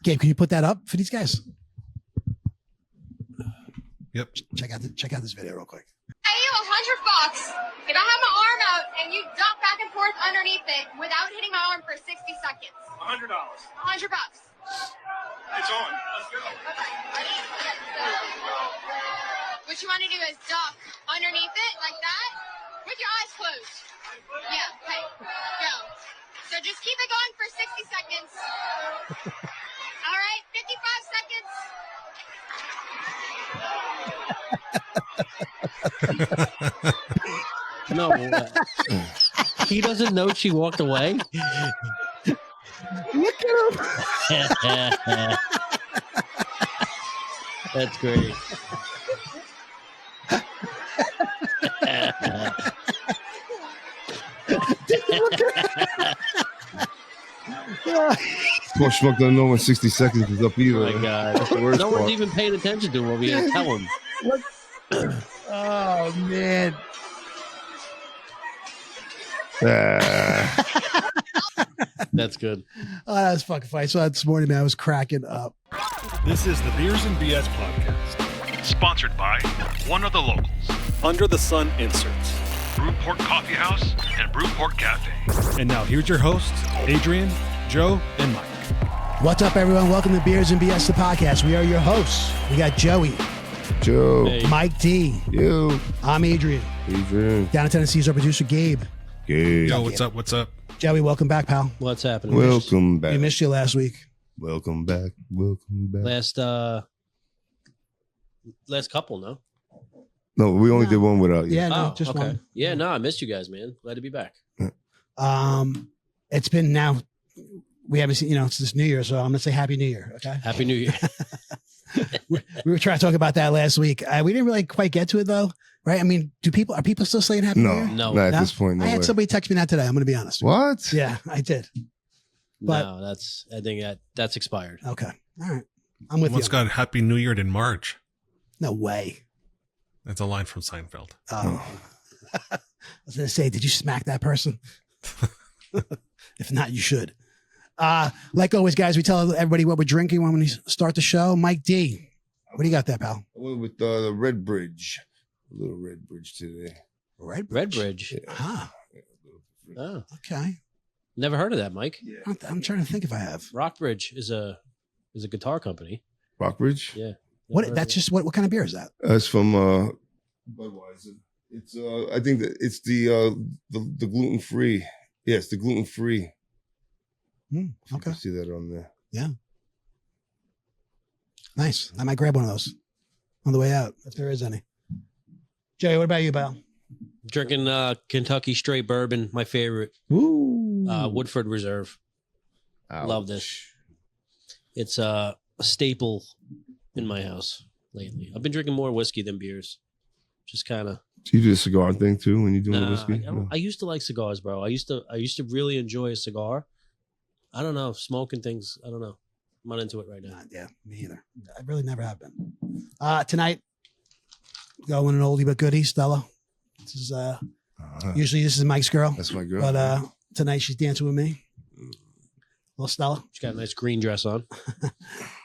Gabe, can you put that up for these guys? Yep. Check out this video real quick. Pay you $100 if I have my arm out and you jump back and forth underneath it without hitting my arm for 60 seconds. $100. $100. It's on. Let's go. Okay, ready? Yes, go. What you want to do is duck underneath it like that with your eyes closed. Yeah, okay, go. So just keep it going for 60 seconds. All right, 55 seconds. No, he doesn't know she walked away. Look at him. That's great. Poor Schmuck doesn't know when 60 seconds is up either. Oh my God. That's the worst No part. one's even paying attention to him over here. Tell him. Oh man. That's good. Oh, that was fucking funny. I saw that this morning, man. I was cracking up. This is the Beers and BS podcast, Sponsored by one of the locals, Under the Sun Inserts. Brewport Coffee House and Brewport Cafe. And now here's your hosts, Adrian, Joe, and Mike. What's up, everyone? Welcome to Beers and BS, the podcast. We are your hosts. We got Joey, Joe. Hey. Mike D. You. I'm Adrian. Adrian. Down in Tennessee is our producer, Gabe. Gabe. Yo, what's up? What's up? Joey, welcome back, pal. What's happening? Welcome back. We missed you last week. Welcome back. Welcome back. Last couple, no? No, we only did one without you. Yeah, no, Oh, just okay. one. Yeah, no, I missed you guys, man. Glad to be back. It's been now. We haven't seen, it's this New Year, so I'm gonna say Happy New Year. Okay. Happy New Year. We were trying to talk about that last week. We didn't really quite get to it though, right? I mean, are people still saying Happy New No, Year? No. not at No? this point. No I had way. somebody text me that today. I'm gonna be honest. What? Yeah, I did. But- No, I think that's expired. Okay. All right. I'm with Someone's you. got Happy New Year in March. No way. That's a line from Seinfeld. I was gonna say, did you smack that person? If not, you should. Like always, guys, we tell everybody what we're drinking when we start the show. Mike D, what do you got there, pal? I went with the Red Bridge. A little Red Bridge today. Redbridge. Ah, Oh, okay. never heard of that, Mike. I'm trying to think if I have. Rockbridge is a guitar company. Rockbridge? Yeah. What? That's just what kind of beer is that? That's from Budweiser. It's I think that it's the gluten free. Yes, the gluten free. Okay, See that on there. nice. I might grab one of those on the way out if there is any. Joey, what about you, pal? Drinking Kentucky straight bourbon, my favorite. Ooh, Woodford Reserve. Love this. It's a staple in my house lately. I've been drinking more whiskey than beers. Just kind of. So you do the cigar thing too when you do the Nah, whiskey? I used to like cigars, bro. I used to really enjoy a cigar. I don't know, smoking things. I don't know. I'm not into it right now. Yeah, me either. I really never have been. Tonight, going an oldie but goodie, Stella. This is usually this is Mike's girl, That's my girl. but tonight she's dancing with me. Little Stella. She's got a nice green dress on.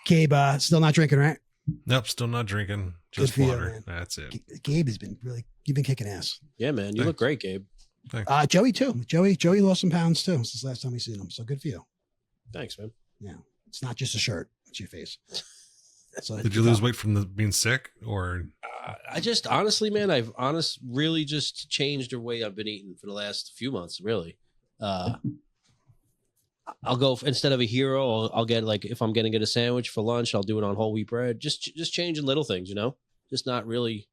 Gabe, still not drinking, right? Nope, still not drinking. Just Good for you, water. man. That's it. Gabe has been you've been kicking ass. Yeah, man. You look great, Gabe. Thanks. Joey too. Joey lost some pounds too since the last time we seen him. So good for you. Thanks, man. Yeah, it's not just a shirt; it's your face. So Did you lose weight from being sick or? I just honestly, man, really just changed the way I've been eating for the last few months. Really, I'll go instead of a hero. I'll get like if I'm gonna get a sandwich for lunch, I'll do it on whole wheat bread. Just changing little things, Just not really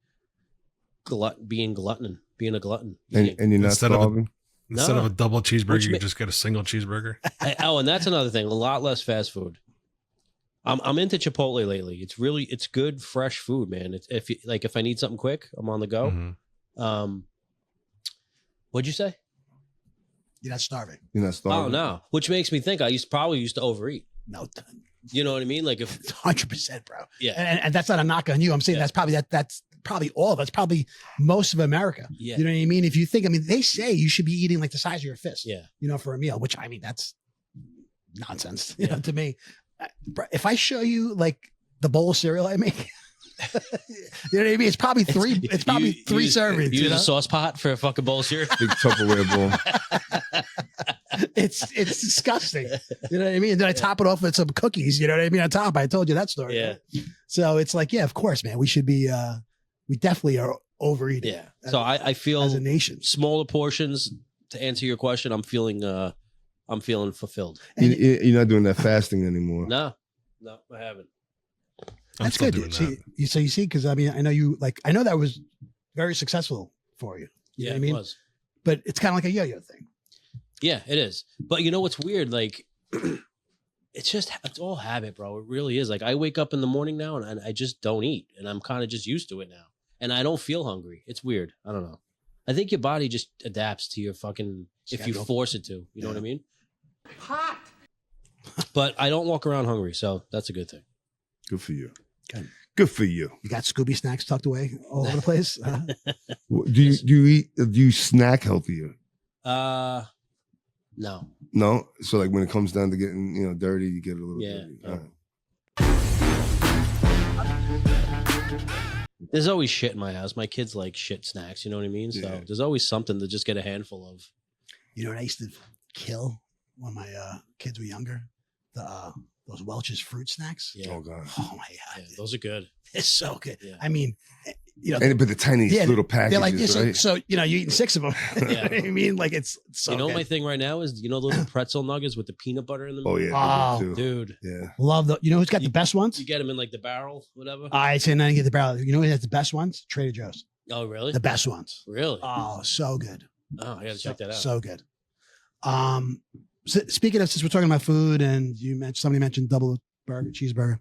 being a glutton. and you're not Instead of a- starving? Instead No. of a double cheeseburger, Which you ma- just get a single cheeseburger. And that's another thing. A lot less fast food. I'm into Chipotle lately. It's good fresh food, man. It's if I need something quick, I'm on the go. Mhm. What'd you say? you're not starving. You're not Oh starving? no, which makes me think I probably used to overeat. No, You know what I mean? Like if 100%, bro. yeah, And that's not a knock on you. I'm saying Yeah. that's probably all. That's probably most of America. yeah, You know what I mean? If you think, they say you should be eating like the size of your fist. yeah. For a meal, which I mean, that's nonsense. You know, to me, if I show you like the bowl of cereal I make, you know what I mean? It's probably three. It's probably three servings. You You use know? a sauce pot for a fucking bowl of cereal. Big Tupperware bowl. It's disgusting. You know what I mean? And then I top it off with some cookies. You know what I mean? On top, I told you that story. Yeah. Right? So it's like, yeah, of course, man. We should be. We definitely are overeating. Yeah. So I feel as a nation, smaller portions. To answer your question, I'm feeling fulfilled. You're not doing that fasting anymore. No, I haven't. That's still good. doing Dude. So you see, because I mean, I know that was very successful for you. You know Yeah, what I mean? it was. But it's kind of like a yo-yo thing. Yeah, it is. But you know what's weird? Like, it's all habit, bro. It really is. Like, I wake up in the morning now and I just don't eat, and I'm kind of just used to it now, and I don't feel hungry. It's weird. I don't know. I think your body just adapts to your fucking if you Schedule. force it to. You know what I mean? Hot. But I don't walk around hungry, so that's a good thing. Good for you. Good. For you. You got Scooby snacks tucked away all over the place. Do you snack healthier? No. No. So like when it comes down to getting dirty, you get a little dirty. no. All right. There's always shit in my house. My kids like shit snacks. You know what I mean? So Yeah. there's always something to just get a handful of. You know what I used to kill when my kids were younger? Those Welch's fruit snacks. Yeah. Oh god. Oh my god, Yeah, those are good. it's so good. Yeah. I mean, you know, But the tiniest Yeah, little they're like packages, this. right? So you know, you're eating 6 of them. You know Yeah. what I mean, like it's so You know, good. my thing right now is those pretzel nuggets with the peanut butter in them. Oh yeah. Oh, they do too. Dude, Yeah. Love the. You know who's got the best ones? you get them in like the barrel, whatever. I say nothing get the barrel. You know who has the best ones? Trader Joe's. Oh, really? The best ones. Really? Oh, so good. Oh, I gotta check that out. So good. So speaking of, since we're talking about food, and somebody mentioned double burger, cheeseburger.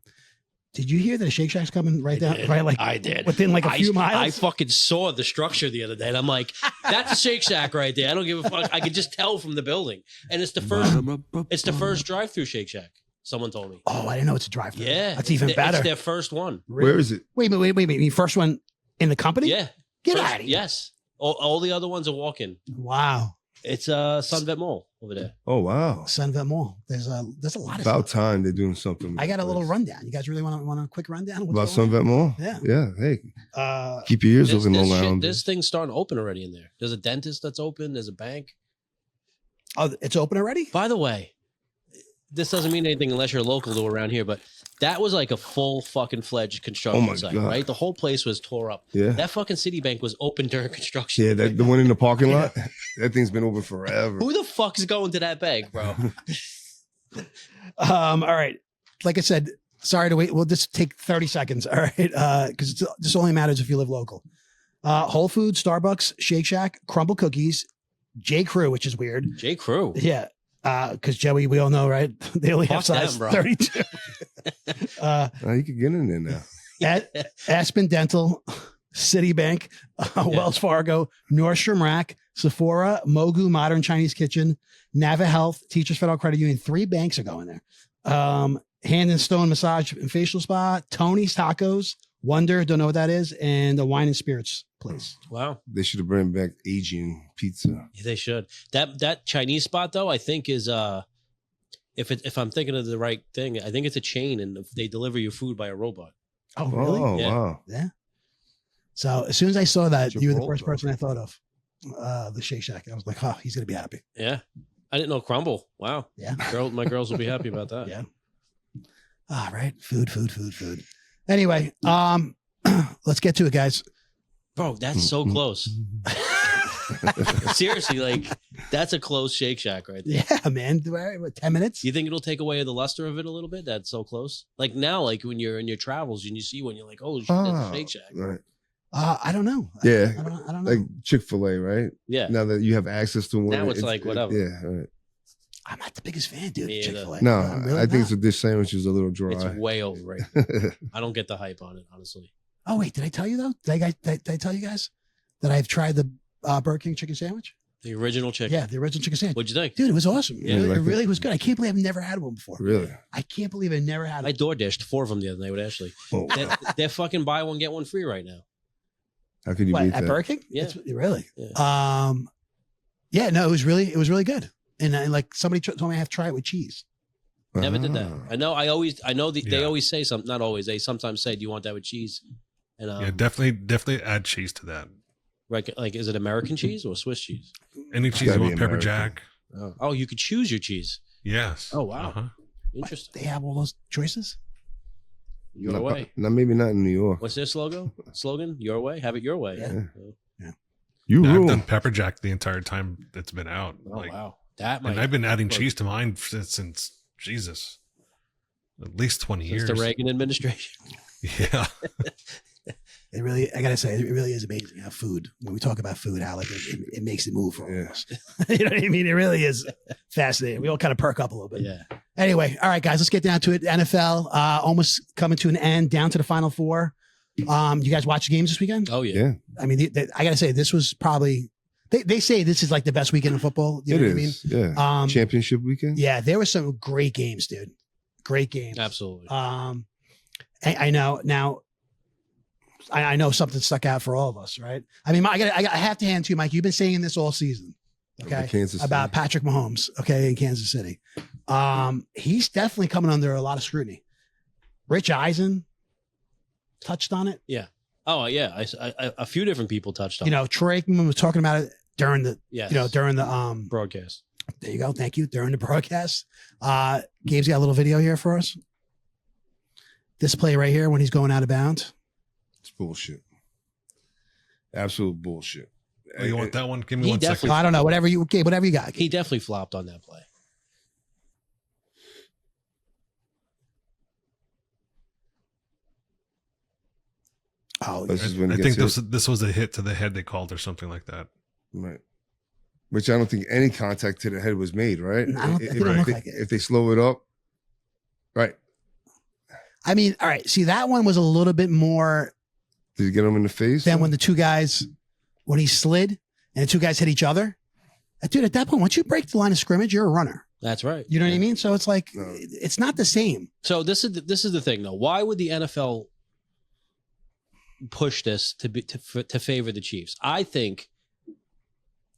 Did you hear that a Shake Shack's coming right down? Right, like I did. within like a few miles. I fucking saw the structure the other day, and I'm like, "That's a Shake Shack right there." I don't give a fuck. I could just tell from the building, and it's the first drive-through Shake Shack. Someone told me. Oh, I didn't know it's a drive-through. Yeah, that's even better. It's their first one. Where is it? Wait. The first one in the company? Yeah. Get First- out of here. Yes. All the other ones are walk-in. Wow. It's Sunvet Mall over there. Oh wow. Sunvet Mall. There's a lot of About stuff. time they're doing something. I got a little with rundown. You guys really want a quick rundown? this. About What's going Sunvet Mall. Yeah. Yeah. Hey, on? keep your ears open, Long Island. There's things starting to open already in there. There's a dentist that's open. There's a bank. Oh, it's open already? By the way, this doesn't mean anything unless you're local to around here, but that was like a full fucking fledged construction Oh my site, God. right? The whole place was tore up. Yeah. That fucking Citibank was open during construction. Yeah, the one in the parking lot. That thing's been open forever. Who the fuck is going to that bank, bro? All right. Like I said, sorry to wait. We'll just take 30 seconds. All right. Because this only matters if you live local. Whole Foods, Starbucks, Shake Shack, Crumble Cookies, J. Crew, which is weird. J. Crew. Yeah. Because Joey, we all know, right? They only have Fuck them, size bro. 32. You can get in there now. Aspen Dental, Citibank, Wells Fargo, Nordstrom Rack, Sephora, Mogu, Modern Chinese Kitchen, Nava Health, Teachers Federal Credit Union. 3 banks are going there. Hand and Stone Massage and Facial Spa, Tony's Tacos, Wonder, don't know what that is, and the Wine and Spirits place. Wow. They should have brought back Asian pizza. Yeah, they should. That Chinese spot though, I think is if I'm thinking of the right thing, I think it's a chain and they deliver your food by a robot. Oh, really? Oh, Yeah. wow. Yeah. So as soon as I saw that, you were the Chipotle. first person I thought of. The Shake Shack. I was like, oh, he's gonna be happy. Yeah. I didn't know Crumble. Wow. Yeah. My girls will be happy about that. Yeah. All right. Food. Anyway, let's get to it, guys. Bro, that's so close. Seriously, like that's a close Shake Shack right there. Yeah, man. What, 10 minutes? You think it'll take away the luster of it a little bit? That's so close. Like now, like when you're in your travels and you see one, you're like, oh shit, that's a Shake Shack. Right. I don't know. Yeah. I don't know. Like Chick-fil-A, right? Yeah. Now that you have access to one. Now it's like whatever. Yeah, right. I'm not the biggest fan, dude. Me of either. Chick-fil-A. No, I'm really I think not. it's this sandwich is a little dry. It's way overrated. I don't get the hype on it, honestly. Oh wait, did I tell you though? Did I tell you guys that I've tried the Burger King chicken sandwich? The original chicken. Yeah, the original chicken sandwich. What'd you think? Dude, it was awesome. Yeah. It You liked really it? was good. I can't believe I've never had one before. Really? I can't believe I never had I it. door dashed 4 of them the other night with Ashley. Oh, They're fucking buy one get one free right now. how could you What, beat at that? Burger King? Yeah. Really? Yeah. Yeah, no, it was really good. And like somebody told me I have to try it with cheese. Never did that. Ah. I know they Yeah. always say something. Not always. They sometimes say, "Do you want that with cheese?" And Yeah, definitely add cheese to that. like, is it American cheese or Swiss cheese? Any cheese gotta you be want, pepper American. jack. Oh, you could choose your cheese. Yes. Oh, wow. Uh-huh. Interesting. They have all those choices. Your Not- way. Not maybe not in New York. What's their slogan? Your way. Have it your way. Yeah. You Yeah, I've rule. done pepper jack the entire time it's been out. Oh wow, that and might. I've been adding work. cheese to mine since Jesus, at least 20 Since years. the Reagan administration. Yeah. It really, I gotta say, it really is amazing how food. When we talk about food, how like it makes it move for all of Yeah. us. You know what I mean? It really is fascinating. We all kind of perk up a little bit. Yeah. Anyway, all right, guys, let's get down to it. NFL almost coming to an end, down to the Final Four. You guys watch the games this weekend? Oh yeah. Yeah, I mean, I gotta say, this was probably. They say this is like the best weekend in football. You know it what is. Yeah. I mean? Championship weekend. Yeah, there were some great games, dude. Great games. Absolutely. I know now. I know something stuck out for all of us, right? I mean, I have to hand to you, Mike. You've been saying this all season, okay? Kansas City. About Patrick Mahomes, okay, in Kansas City. He's definitely coming under a lot of scrutiny. Rich Eisen touched on it. Oh yeah. I a few different people touched on. You know, Troy Aikman was talking about it during the, Yes. during the broadcast. There you go. Thank you. During the broadcast, Gabe's got a little video here for us. This play right here when he's going out of bounds. It's bullshit. Absolute bullshit. Oh, you want that one? Give me He 1 second. definitely- I don't know. Whatever you got. He definitely flopped on that play. Oh, This is when I he think gets hit. this was a hit to the head they called or something like that. Right. Which I don't think any contact to the head was made, right? I don't- it didn't if, look they, like it. if they slow it up, right? I mean, all right. See, that one was a little bit more Did you get him in the face? than when the two guys, when he slid and the two guys hit each other. Dude, at that point, once you break the line of scrimmage, you're a runner. That's right. You know what I Yeah. mean? So it's like, No. it's not the same. So this is the thing though. Why would the NFL push this to favor the Chiefs? I think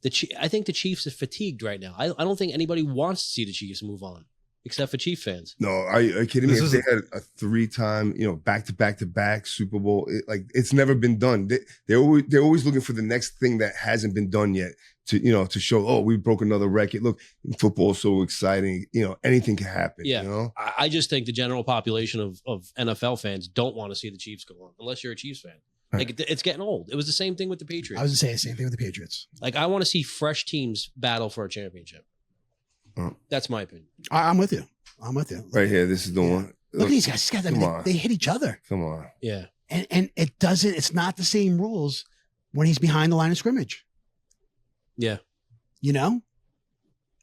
the Chiefs are fatigued right now. I don't think anybody wants to see the Chiefs move on, except for Chief fans. No, are you kidding me? This If is they had a 3-time, back-to-back Super Bowl, it's never been done. They're always looking for the next thing that hasn't been done yet to show, oh, we broke another record. Look, football's so exciting. Anything can happen. Yeah. You know? I just think the general population of NFL fans don't want to see the Chiefs go on unless you're a Chiefs fan. Like it's getting old. It was the same thing with the Patriots. I was going to say the same thing with the Patriots. Like I want to see fresh teams battle for a championship. Oh. That's my opinion. I'm with you. I'm with you. Right here, this is the one. Look at these guys. These guys, I mean, Come on. they hit each other. Come on. Yeah. And it's not the same rules when he's behind the line of scrimmage, Yeah. you know?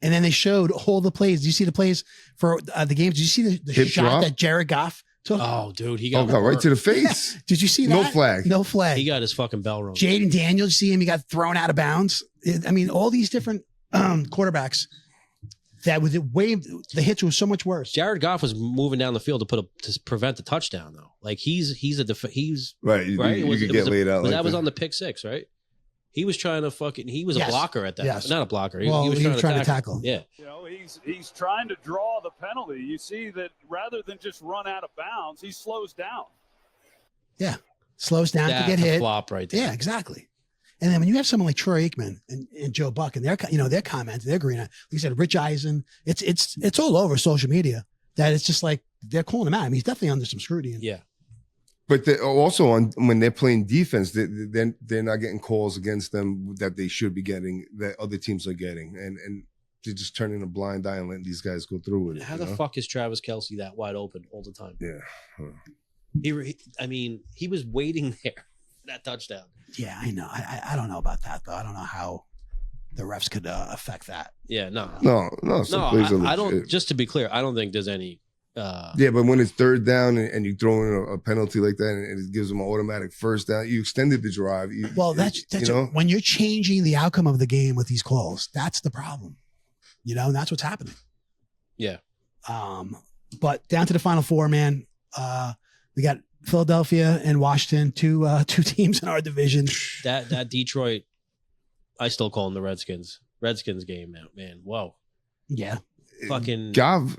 And then they showed all the plays. Do you see the plays for the games? Did you see the Hip shot drop? that Jared Goff took? Oh, dude, he Oh, got God, right hurt. to the face. Did you see No that? flag. No flag. He got his fucking bell rung. Jaden Daniels, you see him? He got thrown out of bounds. I mean, all these different quarterbacks that with the hits were so much worse. Jared Goff was moving down the field to prevent the touchdown though. Like he's Right. You, right. you Was- could it get was a- laid out. was like that was that. on the pick six, right? He was trying to he was a Yes. blocker at that. Yes. Not a blocker. He, Well, he was trying to tackle. Yeah. You know, he's trying to draw the penalty. You see that rather than just run out of bounds, he slows down. Slows down That's to get a hit. flop right there. Yeah, exactly. And then when you have someone like Troy Aikman and Joe Buck and their comments, they're agreeing. Like you said, Rich Eisen, it's all over social media that it's just like they're calling him out. I mean, he's definitely under some scrutiny. Yeah. But also when they're playing defense, they're not getting calls against them that they should be getting, that other teams are getting, and they're just turning a blind eye and letting these guys go through with it. How you the know? fuck is Travis Kelce that wide open all the time? Yeah. I mean, he was waiting there for that touchdown. Yeah, I know. I don't know about that though. I don't know how the refs could affect that. Yeah, no. No. Some plays are I don't. legit. Just to be clear, I don't think there's any. Yeah, but when it's third down and you throw in a penalty like that and it gives them an automatic first down, you extended the drive. Well, that's when you're changing the outcome of the game with these calls. That's the problem. And that's what's happening. Yeah. But down to the Final Four, man. We got Philadelphia and Washington, two teams in our division. That Detroit, I still call them the Redskins. Redskins game, man. Whoa. Yeah. fucking Goff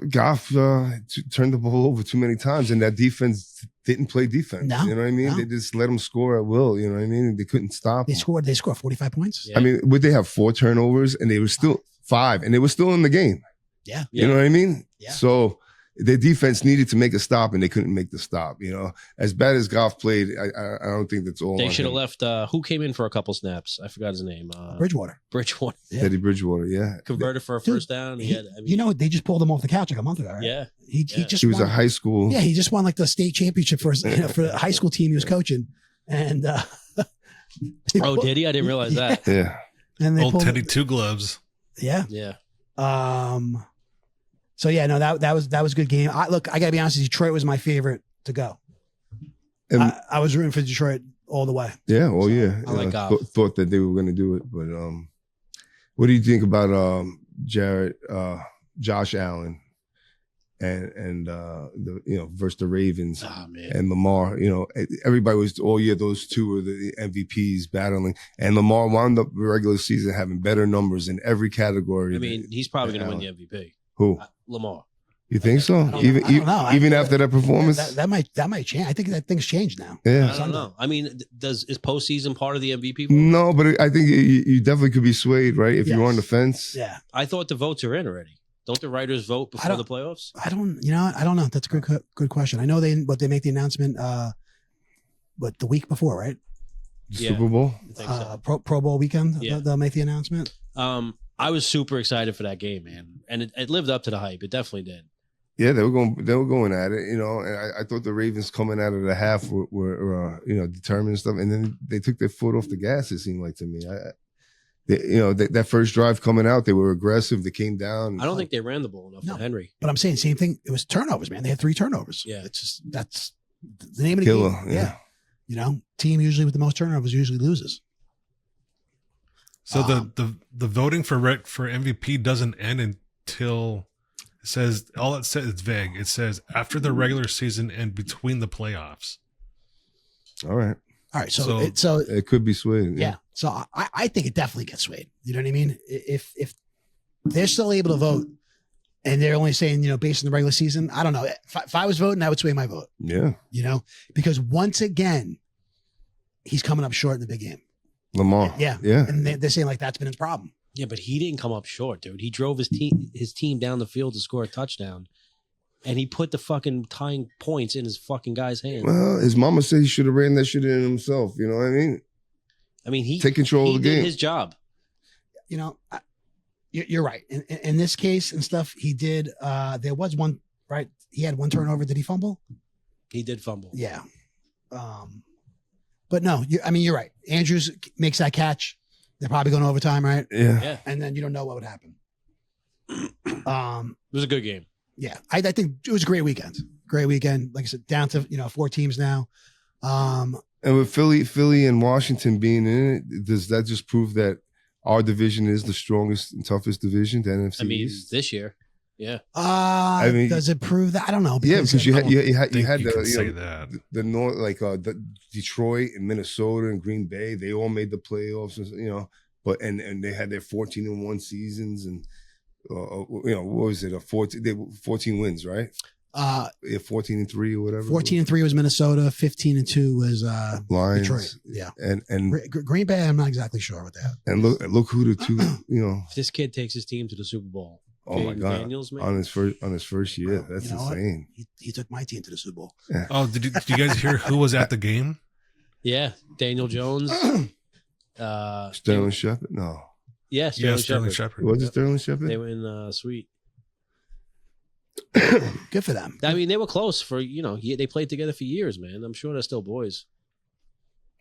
turned the ball over too many times, and that defense didn't play defense. No, You know what I mean? no. They just let them score at will. You know what I mean? They couldn't stop. They them. scored 45 points. Yeah. I mean, would they have 4 turnovers, and they were still 5, and they were still in the game. Yeah. You know what I mean? Yeah. So their defense needed to make a stop, and they couldn't make the stop. You know, as bad as Goff played, I don't think that's all. they on should have him. left. Who came in for a couple snaps? I forgot his name. Bridgewater. Bridgewater Yeah. Teddy Bridgewater. Yeah, converted for a Dude, first down. He- I mean, you know, they just pulled him off the couch like a month ago, right? yeah. He Yeah. just he was won, a high school. Yeah, he just won like the state championship for for the high school team he was coaching. And Oh, did he? I didn't realize that. Yeah. And they Old pulled Teddy Two Gloves. Yeah. Yeah. So yeah, no, that was a good game. I gotta be honest, Detroit was my favorite to go. And- I was rooting for Detroit all the way. Yeah, well, yeah. I like Goff. Thought that they were going to do it, but what do you think about Josh Allen, and the versus the Ravens Oh man. and Lamar? You know, everybody was all year those two were the MVPs battling, and Lamar wound up the regular season having better numbers in every category. I mean, he's probably going to win Allen. the MVP. Who? Lamar. You think so? I don't know. Even after that performance, That might change. I think that thing's changed now. yeah. I don't know. I mean, is postseason part of the MVP vote? No, but I think you definitely could be swayed, right? If you're on the fence. Yeah. I thought the votes are in already. Don't the writers vote before the playoffs? I don't know. That's a good question. I know they make the announcement the week before, right? Yeah. Super Bowl. I think so. Pro Bowl weekend. Yeah. They'll make the announcement. I was super excited for that game, man, and it lived up to the hype. It definitely did. Yeah, they were going at it, and I thought the Ravens coming out of the half were determined and stuff, and then they took their foot off the gas. It seemed like to me, that first drive coming out, they were aggressive. They came down. I don't think they ran the ball enough No. for Henry. But I'm saying same thing. It was turnovers, man. They had 3 turnovers. Yeah. It's just that's the name of the Killer, game. yeah. Team usually with the most turnovers usually loses. So the voting for MVP doesn't end until it says it's vague. It says after the regular season and between the playoffs. All right. All right. So It could be swayed. yeah. So I think it definitely gets swayed. You know what I mean? If they're still able to vote and they're only saying, based on the regular season, I don't know. If I was voting, I would sway my vote, Yeah. because once again, he's coming up short in the big game. Lamar. Yeah. Yeah. And they're saying like that's been his problem. Yeah, but he didn't come up short, dude. He drove his team down the field to score a touchdown, and he put the fucking tying points in his fucking guy's hand. Well, his mama said he should have ran that shit in himself. You know what I mean? I mean, he Take control he of the did game. his job. You're right. In this case and stuff, he did. There was one, right? He had one turnover. Did he fumble? He did fumble. Yeah. But no, you're right. Andrews makes that catch. They're probably going to overtime, right? Yeah. Yeah, And then you don't know what would happen. it was a good game. Yeah. I think it was a great weekend. Great weekend. Like I said, down to 4 teams now. And with Philly and Washington being in it, does that just prove that our division is the strongest and toughest division, the NFC I mean, East? this year, yeah. Does it prove that? I don't know. Yeah, because you had Think the you can say you know, that. the North, like the Detroit and Minnesota and Green Bay, they all made the playoffs, but and they had their 14-1 seasons, and what was it, 14 wins, right? Yeah, 14-3 or whatever. 14-3 was Minnesota. 15-2 was Lions, Detroit. Yeah. and Green Bay, I'm not exactly sure what that. and look who the two, If this kid takes his team to the Super Bowl, oh my Jaden God, Daniels, man. on his first year, that's You know what? insane. He took my team to the Super Bowl. Oh, did you guys hear who was at the game? Yeah, Daniel Jones. Sterling Shepard, no, Yeah, Sterling Shepard. Shepard. was it Sterling Shepard? They were in Sweet. Good for them. I mean, they were close for they played together for years, man. I'm sure they're still boys.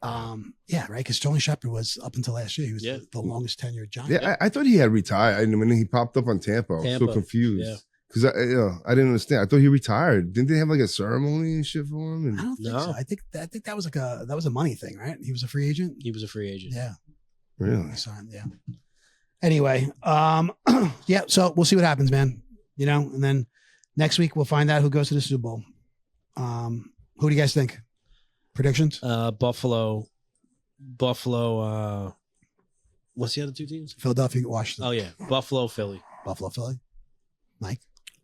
Yeah, right. Because Sterling Shepard was up until last year. He was Yeah. the longest tenured Giant. Yeah, I thought he had retired. And when he popped up on Tampa, I was so Tampa, confused. yeah. Because I didn't understand. I thought he retired. Didn't they have like a ceremony and shit for him? I And don't think No. so. I think that was that was a money thing, right? He was a free agent. He was a free agent. Yeah. really, He signed. Yeah. Anyway, yeah. So we'll see what happens, man. And then next week we'll find out who goes to the Super Bowl. Who do you guys think? Predictions? Buffalo. What's the other two teams? Philadelphia, Washington. Oh yeah, Buffalo, Philly. Buffalo, Philly. Mike,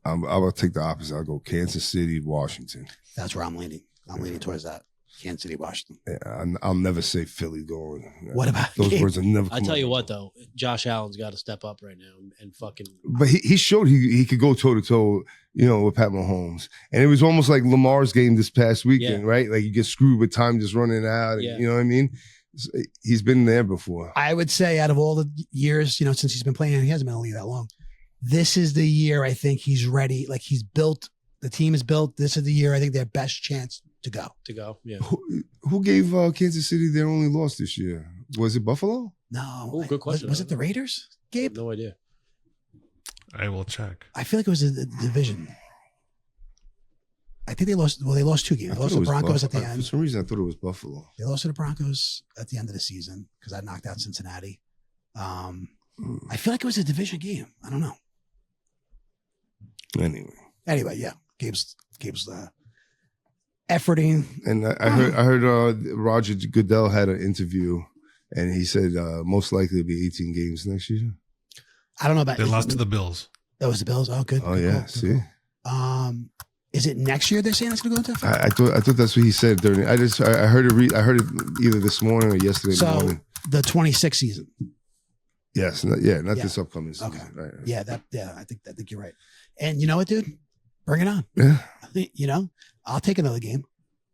I will take the opposite. I'll go Kansas City, Washington. that's where I'm leaning. I'm leaning towards that. Kansas City, Washington. Yeah, I'll never say Philly going. What about those Gabe? words? Are never. I tell you what, though, Josh Allen's got to step up right now and fucking. But he showed he could go toe to toe, with Pat Mahomes, and it was almost like Lamar's game this past weekend, right? Like you get screwed with time just running out. Yeah. You know what I mean? He's been there before. I would say out of all the years, since he's been playing, he hasn't been in the league that long. This is the year I think he's ready. Like he's built, the team is built. This is the year I think their best chance to go. Yeah. Who gave Kansas City their only loss this year? Was it Buffalo? No. Oh, good question. Was it the Raiders, Gabe? No idea. I will check. I feel like it was the division. I think they lost. Well, they lost 2 games. They I lost thought to the it was Broncos at the Buffalo. For end. some reason, I thought it was Buffalo. They lost to the Broncos at the end of the season because I knocked out Cincinnati. I feel like it was a division game. I don't know. Anyway, yeah, Gabe's efforting. And I heard Roger Goodell had an interview, and he said most likely it'll be 18 games next year. I don't know about. They lost to the Bills. That was the Bills. Oh, good. Oh Good yeah, call, good see. call. Is it next year? They're saying it's going to go into effect. I thought that's what he said during. I heard it. I heard it either this morning or yesterday morning. The 26th season. Yes, not this upcoming season. Okay. Right. Yeah, I think you're right. And you know what, dude? Bring it on. Yeah. I'll take another game.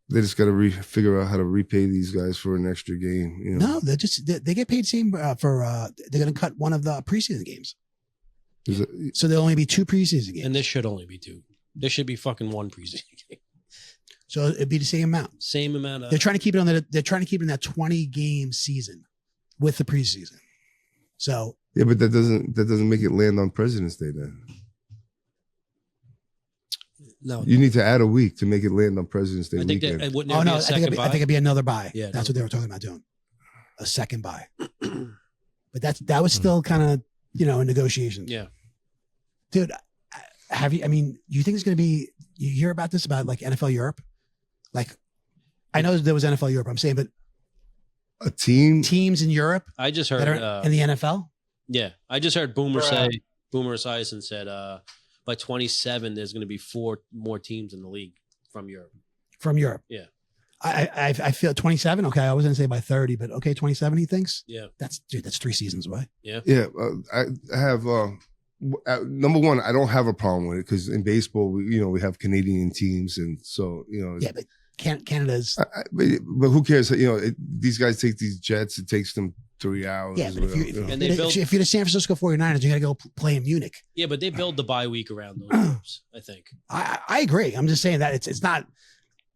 They just got to figure out how to repay these guys for an extra game. No, they get paid same for. They're going to cut one of the preseason games. So there'll only be 2 preseason games. And this should only be 2. There should be fucking 1 preseason game. So it'd be the same amount. Same amount of. They're trying to keep it on they're trying to keep it in that 20 game season with the preseason. So yeah, but that doesn't make it land on President's Day then. No, you need to add a week to make it land on President's Day I think weekend. that wouldn't oh there be no, a second I think it'd be another bye. Yeah, that's what they were talking about doing, a second bye. But that was still kind of in negotiations. Yeah, dude, have you? I mean, you think it's going to be? You hear about this about like NFL Europe? Like, I know there was NFL Europe. I'm saying, but a teams in Europe. I just heard that are in the NFL. Yeah, I just heard Boomer Esiason said by 27 there's going to be 4 more teams in the league from Europe. From Europe. Yeah. I feel 27. Okay, I was going to say by 30, but okay, 27. He thinks. Yeah. That's 3 seasons away. Yeah. Yeah. I have number one. I don't have a problem with it because in baseball, we have Canadian teams, and so Yeah, but Canada's. But who cares? These guys take these jets. It takes them 3 hours. Yeah, but if you're the San Francisco 49ers, you got to go play in Munich. Yeah, but they build the bye week around those games, I think. I agree. I'm just saying that it's not.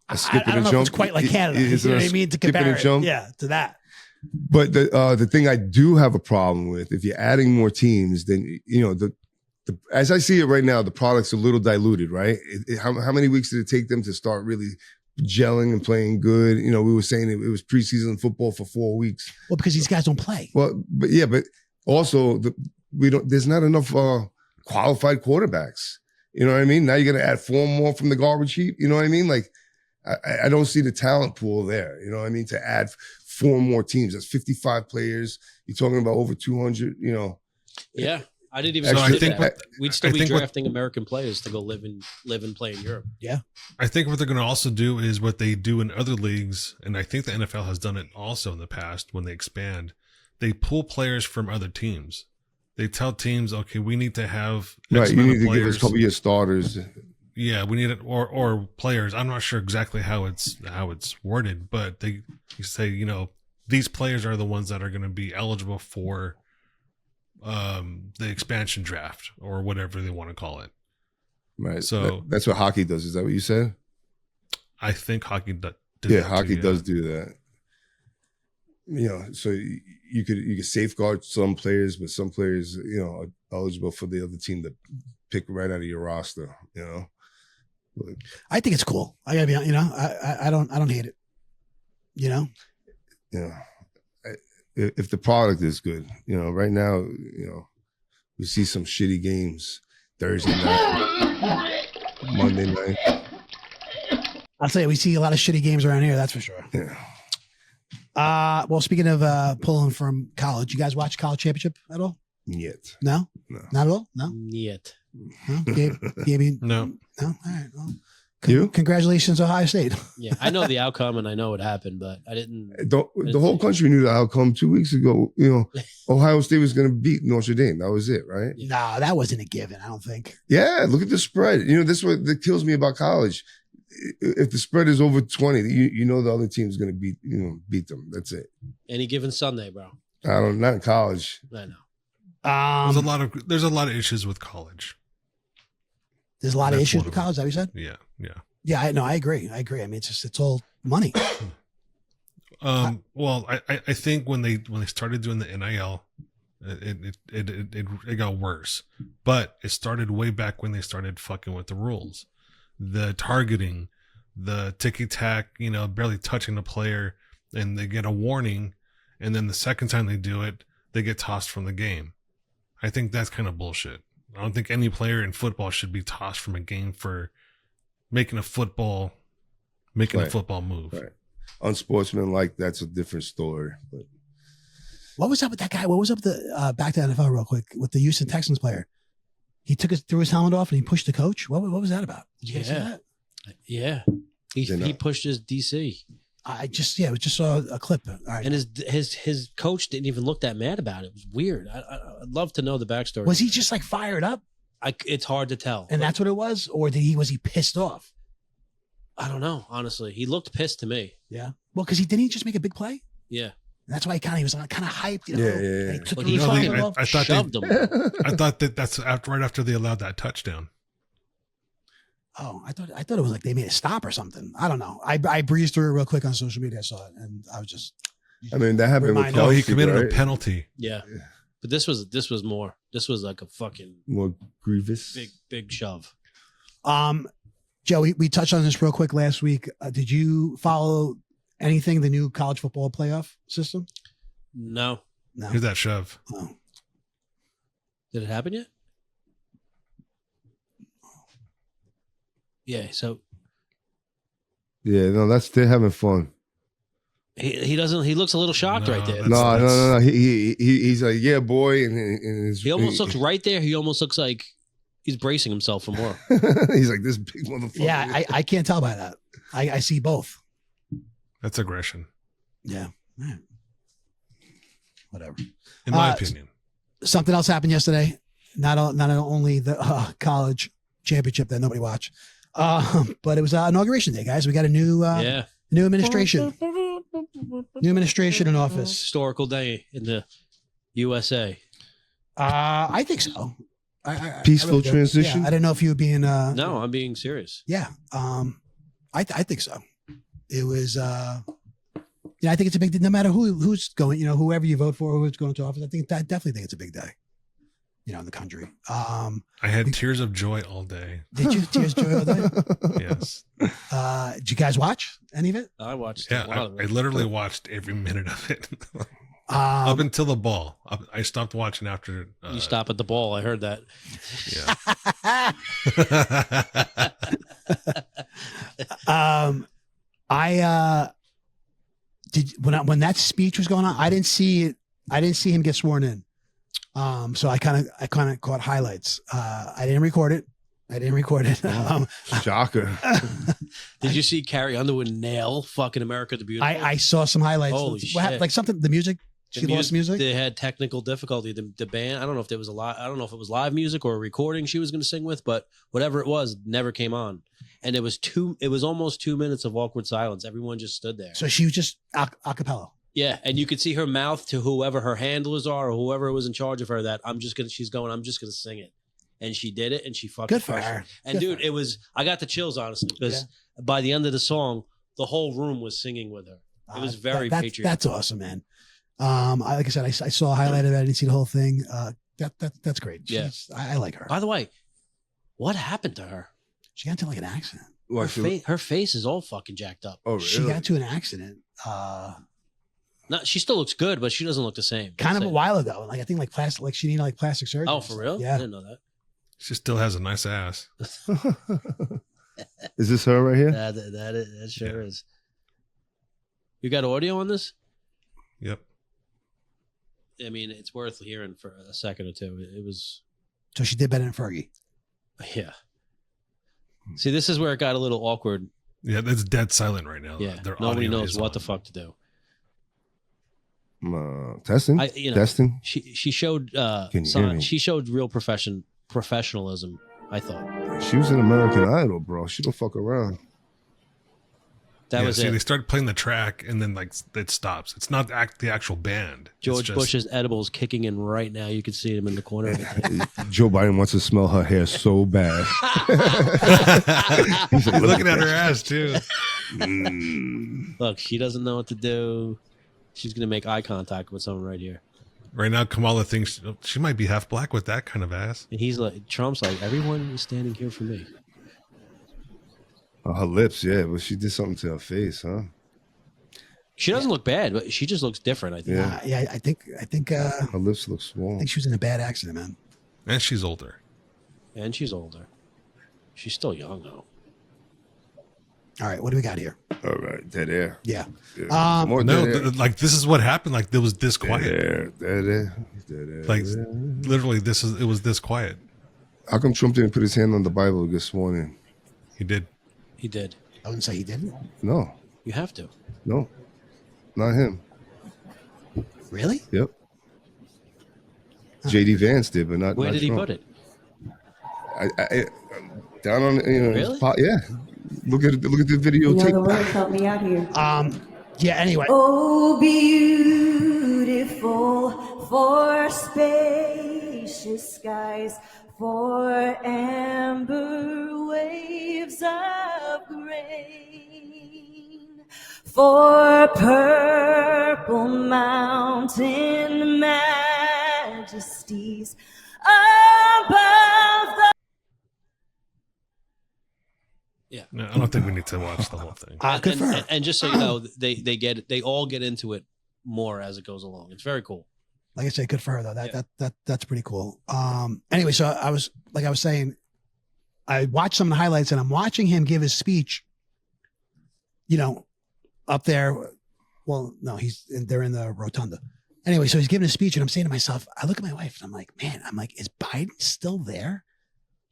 I don't know jump. if it's quite like Canada. You know what I mean? To compare it, to that. But the thing I do have a problem with, if you're adding more teams, then as I see it right now, the product's a little diluted, right? How many weeks did it take them to start really gelling and playing good? We were saying it was preseason football for 4 weeks. Well, because these guys don't play. Well, but also there's not enough qualified quarterbacks. You know what I mean? Now you're going to add 4 more from the garbage heap. You know what I mean? Like, I don't see the talent pool there. You know what I mean? To add 4 more teams. That's 55 players. You're talking about over 200, Yeah. I didn't even we'd still be drafting American players to go live and play in Europe. Yeah. I think what they're going to also do is what they do in other leagues, and I think the NFL has done it also in the past when they expand. They pull players from other teams. They tell teams, okay, we need to have X you need to give us a couple of your starters. Yeah, we need it or players. I'm not sure exactly how it's worded, but you say, these players are the ones that are going to be eligible for the expansion draft or whatever they want to call it. Right. So that's what hockey does. Is that what you said? I think hockey does. Hockey does do that. So you could safeguard some players, but some players, are eligible for the other team to pick right out of your roster. I think it's cool. I gotta be, I don't hate it. Yeah. If the product is good, right now, we see some shitty games Thursday night, Monday night. I'll tell you, we see a lot of shitty games around here. That's for sure. Yeah. Well, speaking of pulling from college, you guys watch College Championship at all? Yet. No, not at all. No. Yet. No? Gave me No. no. All right. Well, You? Congratulations, Ohio State. Yeah, I know the outcome and I know what happened, but I didn't. The whole country knew the outcome 2 weeks ago. Ohio State was going to beat Notre Dame. That was it, right? No, that wasn't a given. I don't think. Yeah, look at the spread. This is what that kills me about college. If the spread is over 20, you know the other team's going to beat them. That's it. Any given Sunday, bro. I don't. Not in college. I know. There's a lot of issues with college. There's a lot of That's issues one with of them. college. Is that what you said? Yeah, yeah. Yeah, I agree. I mean, it's all money. Well, I think when they started doing the NIL, it got worse. But it started way back when they started fucking with the rules, the targeting, the ticky tack. Barely touching the player, and they get a warning, and then the second time they do it, they get tossed from the game. I think that's kind of bullshit. I don't think any player in football should be tossed from a game for making a football move. Right. Unsportsmanlike, that's a different story. But What was up with that guy? What was up with the back to the NFL real quick with the Houston Texans player? He threw his helmet off and he pushed the coach. What was that about? Did you guys see that? Yeah. He pushed his DC. I just saw a clip. All right. And his coach didn't even look that mad about it. It was weird. I'd love to know the backstory. Was he just like fired up? It's hard to tell. And that's what it was? Or was he pissed off? I don't know, honestly. He looked pissed to me. Yeah. Well, because didn't he just make a big play? Yeah. And that's why he was kind of hyped. Yeah. He took But the he helmet fucking off. I thought shoved him. I thought that's right after they allowed that touchdown. Oh, I thought it was like they made a stop or something. I don't know. I breezed through it real quick on social media. I saw it, and I was just. I mean, that happened with Remind- Oh, he Kelsey, committed right? a penalty. Yeah. But this was more. This was like a fucking More grievous. big shove. Joe, we touched on this real quick last week. Did you follow anything, the new college football playoff system? No. No. Here's that shove. Oh. Did it happen yet? Yeah, so Yeah, no, they're having fun. he doesn't. He looks a little shocked No, right there. No. He's like, yeah, boy, and He almost looks right there. He almost looks like he's bracing himself for more. He's like this big motherfucker. Yeah, I can't tell by that. I see both. That's aggression, Yeah. All right. Whatever. in my opinion. Something else happened yesterday. Not only the college championship that nobody watched, but it was inauguration day, guys. We got a new new administration. New administration in office. Historical day in the USA. I think so. I Peaceful really do. transition? Yeah, I didn't know if you were being. No, I'm being serious. Yeah. I think so. It was. I think it's a big. No matter who's going, whoever you vote for, who's going to office, I definitely think it's a big day. In the country. I had tears of joy all day. Did you tears of joy all day? Yes. Did you guys watch any of it? I watched Yeah, a lot of I it. literally watched every minute of it. Up until the ball. I stopped watching after. You stop at the ball. I heard that. Yeah. I did when that speech was going on. I didn't see it. I didn't see him get sworn in. So I kind of caught highlights. I didn't record it. Shocker. Did you see Carrie Underwood nail fucking America the Beautiful? I saw some highlights. Holy What happened? shit. Like something. The music. She lost music. They had technical difficulty. The band. I don't know if there was I don't know if it was live music or a recording she was going to sing with, but whatever it was, never came on. And it was almost 2 minutes of awkward silence. Everyone just stood there. So she was just a cappella. Yeah, and you could see her mouth to whoever her handlers are or whoever was in charge of her that I'm just gonna sing it. And she did it and she fucking Good for crushed her. it. And Good dude, I got the chills honestly because by the end of the song, the whole room was singing with her. It was very patriotic. That's awesome, man. Like I said, I saw a highlight of it. I didn't see the whole thing. That's great. Yeah. I like her. By the way, what happened to her? She got into like an accident. Her face is all fucking jacked up. Oh, really? She got into an accident. No, she still looks good, but she doesn't look the same. Kind of a while ago. Like I think she needed like plastic surgery. Oh, for real? Yeah. I didn't know that. She still has a nice ass. Is this her right here? That sure is. You got audio on this? Yep. I mean, it's worth hearing for a second or two. It was. So she did better than Fergie. Yeah. See, this is where it got a little awkward. Yeah, it's dead silent right now. Yeah, Their nobody audio knows is what on. the fuck to do. Testing. Testing. She showed Can you hear me? she showed real professionalism. I thought She was an American Idol, bro. She don't fuck around. that was see, it. they start playing the track and then like it stops. It's not the actual band. It's George just- Bush's edibles kicking in right now. You can see him in the corner of it. Joe Biden wants to smell her hair so bad. He's looking at her ass too. Look, she doesn't know what to do. She's gonna make eye contact with someone right here. Right now, Kamala thinks she might be half black with that kind of ass. And he's like, Trump's like, everyone is standing here for me. Her lips, yeah, but she did something to her face, huh? She doesn't look bad, but she just looks different. I think. Yeah. Yeah, I think Her lips look I swollen. think she was in a bad accident, man. And she's older. And she's older. She's still young though. All right, what do we got here? All right, dead air. Yeah. Yeah. More No, dead air. like this is what happened. Like it was this Dead quiet. air, dead air, dead air. Like literally, it was this quiet. How come Trump didn't put his hand on the Bible to get sworn in? He did. He did. I wouldn't say he didn't. No, You have to. no, not him. Really? Yep. JD Vance did, but not. Where not did he Trump. put it? I down on Really? yeah. Look at the videotape. Lord, help me out here. Yeah, anyway. Oh, beautiful for spacious skies, for amber waves of grain, for purple mountain majesties above the No, I don't think we need to watch the whole thing. Good for her. And just so you know, they all get into it more as it goes along. It's very cool. Like I said, good for her though. That's pretty cool. Anyway, so I was saying, I watched some of the highlights and I'm watching him give his speech, up there. Well, no, they're in the rotunda. Anyway, so he's giving a speech and I'm saying to myself, I look at my wife and I'm like, man, is Biden still there?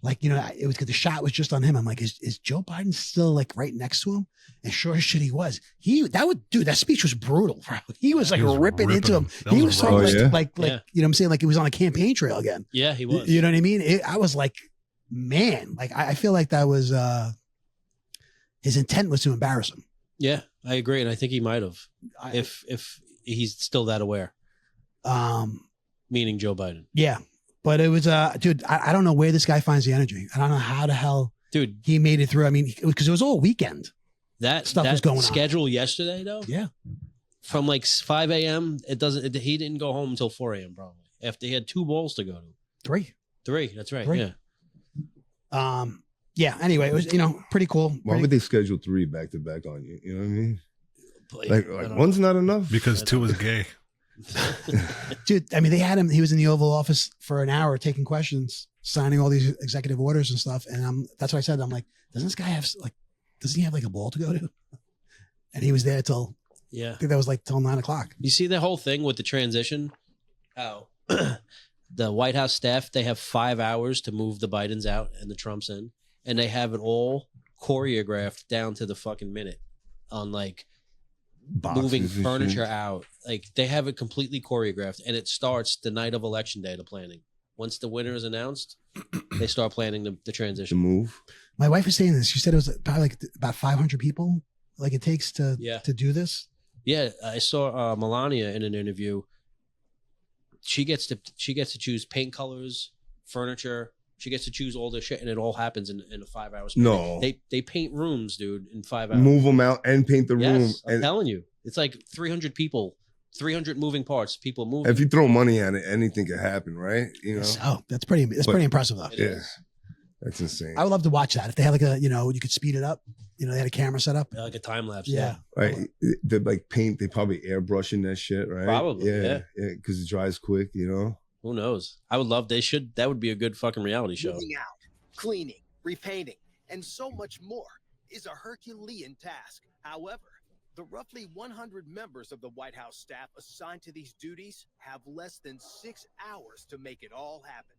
Like, it was because the shot was just on him. I'm like, is Joe Biden still like right next to him? And sure as shit he was. That speech was brutal, bro. He was like ripping into him. That He was was so rough. like, Yeah. you know what I'm saying? Like he was on a campaign trail again. Yeah, he was. You know what I mean? I was like, man, like I feel like that was his intent was to embarrass him. Yeah, I agree, and I think he might have if he's still that aware. Meaning Joe Biden. Yeah. But it was dude, I don't know where this guy finds the energy. I don't know how the hell Dude, he made it through. I mean, because it was all weekend. that Stuff that was going on. schedule yesterday though. Yeah. From like 5 a.m. He didn't go home until 4 a.m. probably. After he had 2 bowls to go to. 3. 3, that's right. 3. Yeah. Yeah. Anyway, it was, pretty cool. Why would they schedule 3 back to back on you? You know what I mean? But, Like I don't one's not enough. Because 2 was gay. Dude, I mean, they had him. He was in the Oval Office for an hour taking questions, signing all these executive orders and stuff. And that's what I said. I'm like, doesn't he have like a ball to go to? And he was there till, Yeah. I think that was like till 9:00. You see the whole thing with the transition? How the White House staff, they have 5 hours to move the Bidens out and the Trumps in, and they have it all choreographed down to the fucking minute on like moving Boxes and furniture shit. out. Like they have it completely choreographed, and it starts the night of election day, the planning. Once the winner is announced, they start planning the To transition. move. My wife was saying this. She said it was probably like about 500 people like it takes to do this. Yeah, I saw Melania in an interview. She gets to choose paint colors, furniture. She gets to choose all this shit, and it all happens in a 5 hours. No. They paint rooms, dude, in 5 hours. Move them out and paint the room. Yes, I'm And telling you, it's like 300 people, 300 moving parts, people moving. if you throw money at it, anything could happen, right? Oh, that's pretty impressive though. It Yeah. is. That's insane. I would love to watch that. If they had like you could speed it up. They had a camera set up. Like a time lapse. Yeah. Right. They like paint, they probably airbrushing that shit, right? Probably, yeah. Because it dries quick, Who knows? I would love. That would be a good fucking reality show. Moving out, cleaning, repainting, and so much more is a Herculean task. However, the roughly 100 members of the White House staff assigned to these duties have less than 6 hours to make it all happen.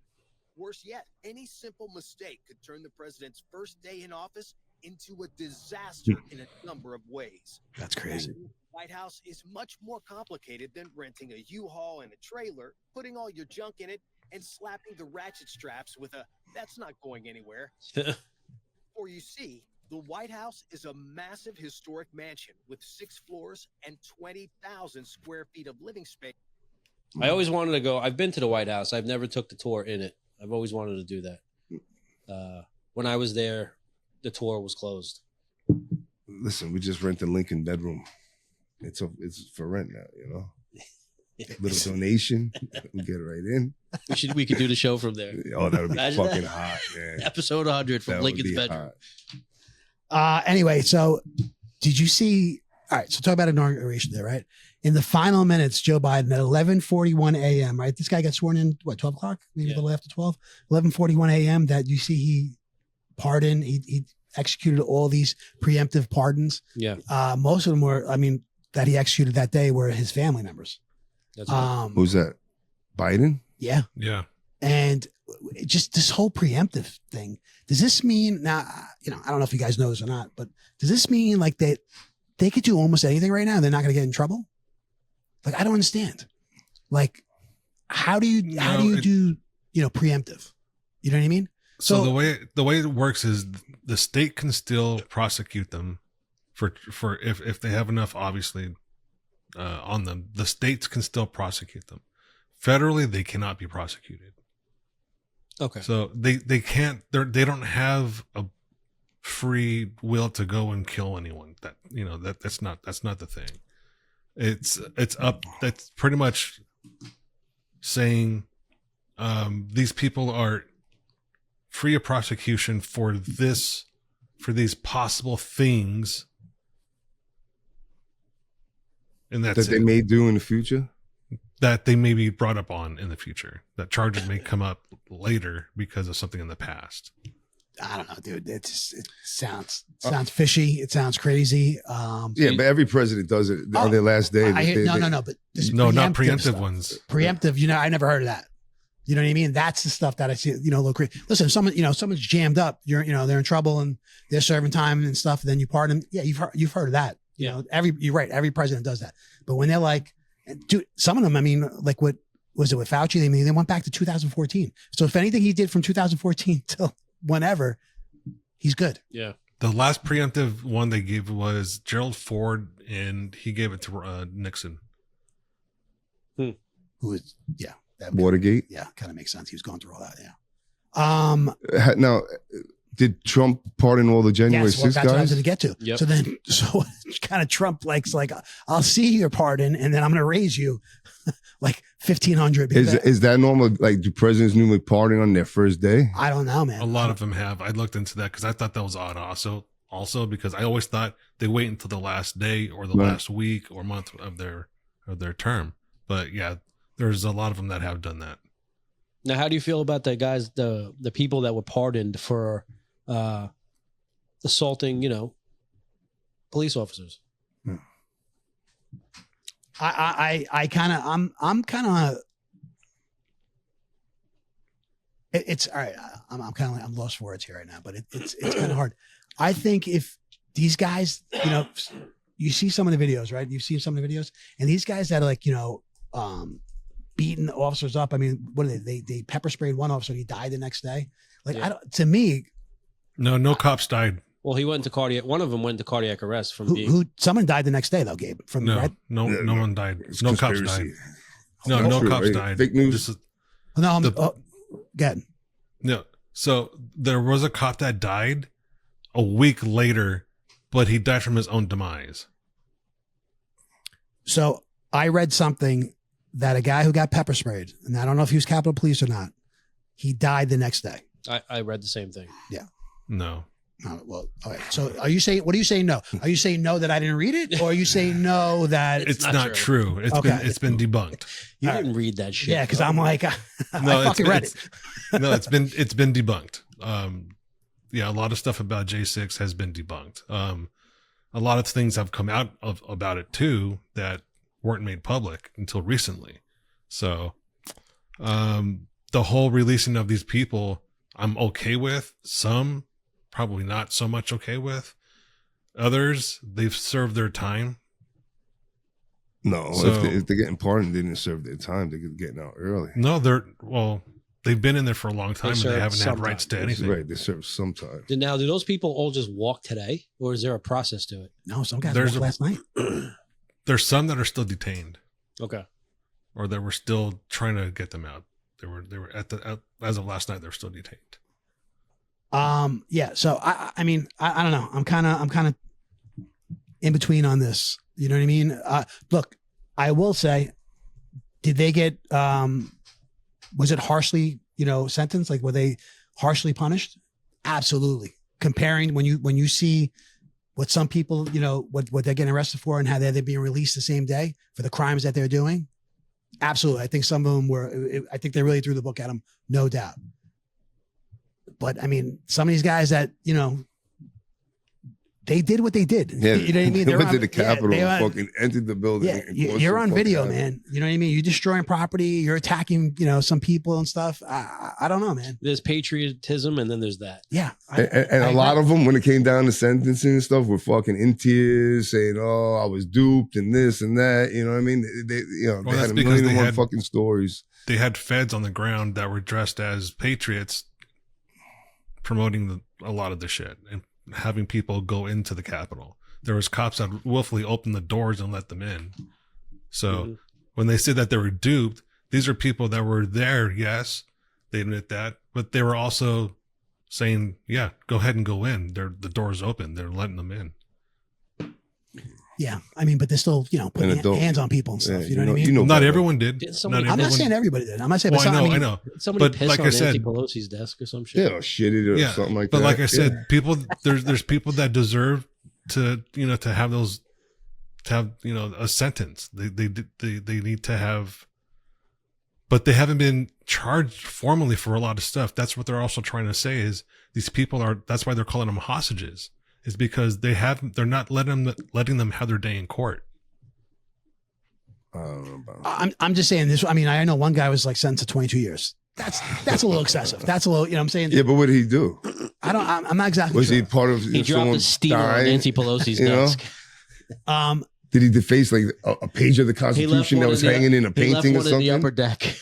Worse yet, any simple mistake could turn the president's first day in office into a disaster in a number of ways. That's crazy. The White House is much more complicated than renting a U-Haul and a trailer, putting all your junk in it, and slapping the ratchet straps with a "that's not going anywhere." For you see, the White House is a massive historic mansion with 6 floors and 20,000 square feet of living space. I always wanted to go. I've been to the White House. I've never took the tour in it. I've always wanted to do that. When I was there, the tour was closed. Listen, we just rent a Lincoln bedroom. It's for rent now, you know. Little donation, we get right in. We could do the show from there. Oh, that would be Imagine fucking that. hot, man. Episode 100 from That would Lincoln's be bedroom. hot. Anyway, so did you see? All right, so talk about inauguration there, right? In the final minutes, Joe Biden at 11:41 a.m. Right, this guy got sworn in 12 o'clock, maybe a little after 12. 11:41 a.m. That you see he pardoned. He executed all these preemptive pardons. Yeah, most of them were, that he executed that day were his family members. That's right. Who's that? Biden? Yeah. Yeah. And just this whole preemptive thing. Does this mean now? I don't know if you guys know this or not, but does this mean like they could do almost anything right now and they're not going to get in trouble? Like, I don't understand. Like, how do you do preemptive? You know what I mean? So the way it works is the state can still prosecute them for if they have enough, obviously, on them. The states can still prosecute them. Federally, they cannot be prosecuted. Okay. So they can't. They don't have a free will to go and kill anyone. That's not the thing. It's up. That's pretty much saying these people are free of prosecution for these possible things, and that's that they may do in the future. That they may be brought up on in the future. That charges may come up later because of something in the past. I don't know, dude. It sounds fishy. It sounds crazy. But every president does it on their last day. No, but this not preemptive stuff. ones. Preemptive, I never heard of that. You know what I mean? That's the stuff that I see. Look, listen, if someone's jammed up. They're in trouble and they're serving time and stuff. And then you pardon them. Yeah, you've heard of that. You're right. Every president does that. But when they're like, dude, some of them, like what was it with Fauci? They went back to 2014. So if anything he did from 2014 till whenever, he's good. Yeah. The last preemptive one they gave was Gerald Ford, and he gave it to Nixon. Who is, Watergate? Yeah, kind of makes sense. He was going through all that, yeah. Now, did Trump pardon all the January 6th that's guys? what I was going to get to. Yep. So kind of Trump likes I'll see your pardon, and then I'm going to raise you like 1,500. Is that normal? Like, do presidents normally pardon on their first day? I don't know, man. A lot of them have. I looked into that because I thought that was odd. Also because I always thought they wait until the last day or the last week or month of their term. But yeah, there's a lot of them that have done that. Now, how do you feel about the guys, the people that were pardoned for assaulting, police officers? I'm kind of. It's all right. I'm kind of I'm lost for words here right now, but it's kind of hard. I think if these guys, you see some of the videos, right? You've seen some of the videos, and these guys that are beating officers up. What are they pepper sprayed one officer. He died the next day. To me, no cops died. Well, he went into cardiac. One of them went into cardiac arrest from being. Someone died the next day though, Gabe. No one died. No cops died. No cops died. Fake news. Good. No. So there was a cop that died a week later, but he died from his own demise. So I read something that a guy who got pepper sprayed, and I don't know if he was Capitol Police or not, he died the next day. I read the same thing. Yeah. No. Oh, well, all right. So what are you saying no? Are you saying no that I didn't read it? Or are you saying no that it's not true? It's been debunked. You didn't read that shit. Yeah, because I'm like, I fucking read it. No, it's been debunked. A lot of stuff about J6 has been debunked. A lot of things have come out about it too that weren't made public until recently. So, the the whole releasing of these people, I'm okay with. Some, probably not so much okay with. Others, they've served their time. No, So- if they're getting pardoned, they didn't serve their time. They're getting out early. No, they've been in there for a long time and they served haven't some had rights to time. That's anything. right. They serve some time. Now, do those people all just walk today, or is there a process to it? No, some guys There's walked last night. There's some that are still detained, Okay. or that we're still trying to get them out. They were as of last night. They're still detained. Yeah. So I mean, I don't know. I'm kind of in between on this. You know what I mean? Look, I will say, did they get, was it harshly, sentenced? Like, were they harshly punished? Absolutely. Comparing when you see what some people, what they're getting arrested for and how they're being released the same day for the crimes that they're doing. Absolutely. I think some of them I think they really threw the book at them. No doubt. But I mean, some of these guys that, they did what they did. Yeah, You know what I mean? They They're went to on- the Capitol yeah, and fucking entered the building. Yeah, and you're caused on some video, fucking havoc. man. You know what I mean? You're destroying property. You're attacking, some people and stuff. I don't know, man. There's patriotism, and then there's that. Yeah. And a lot of them, when it came down to sentencing and stuff, were fucking in tears, saying, "Oh, I was duped and this and that." You know what I mean? They Well, they that's had a because million they and one had- fucking stories. They had feds on the ground that were dressed as patriots, promoting a lot of the shit and having people go into the Capitol. There was cops that willfully opened the doors and let them in. So when they said that they were duped, these are people that were there. Yes, they admit that, but they were also saying, "Yeah, go ahead and go in. The door's open. They're letting them in." Yeah. I mean, but they're still, putting And adult. hands on people and stuff. Yeah, you know what I mean? Not better. everyone did. Didn't Not somebody- I'm not everyone- saying everybody did. I'm not saying, Well, but I know. Somebody But pissed like on I Nancy said, Pelosi's desk or some shit. Yeah, or shit it or something like but that. like I said, Yeah. people there's people that deserve to to have those a sentence. They need to have, but they haven't been charged formally for a lot of stuff. That's what they're also trying to say is these people are. That's why they're calling them hostages. Is because they're not letting them have their day in court. I don't know about I'm just saying this. I mean, I know one guy was like sentenced to 22 years. That's a little excessive. That's a little, what I'm saying? Yeah, but what did he do? I'm not exactly Was sure. he part of He dropped someone a steel on dying? Nancy Pelosi's You know? desk. Did he deface like a page of the He left Constitution that one was in the- hanging in a he left painting or one in the something? upper deck.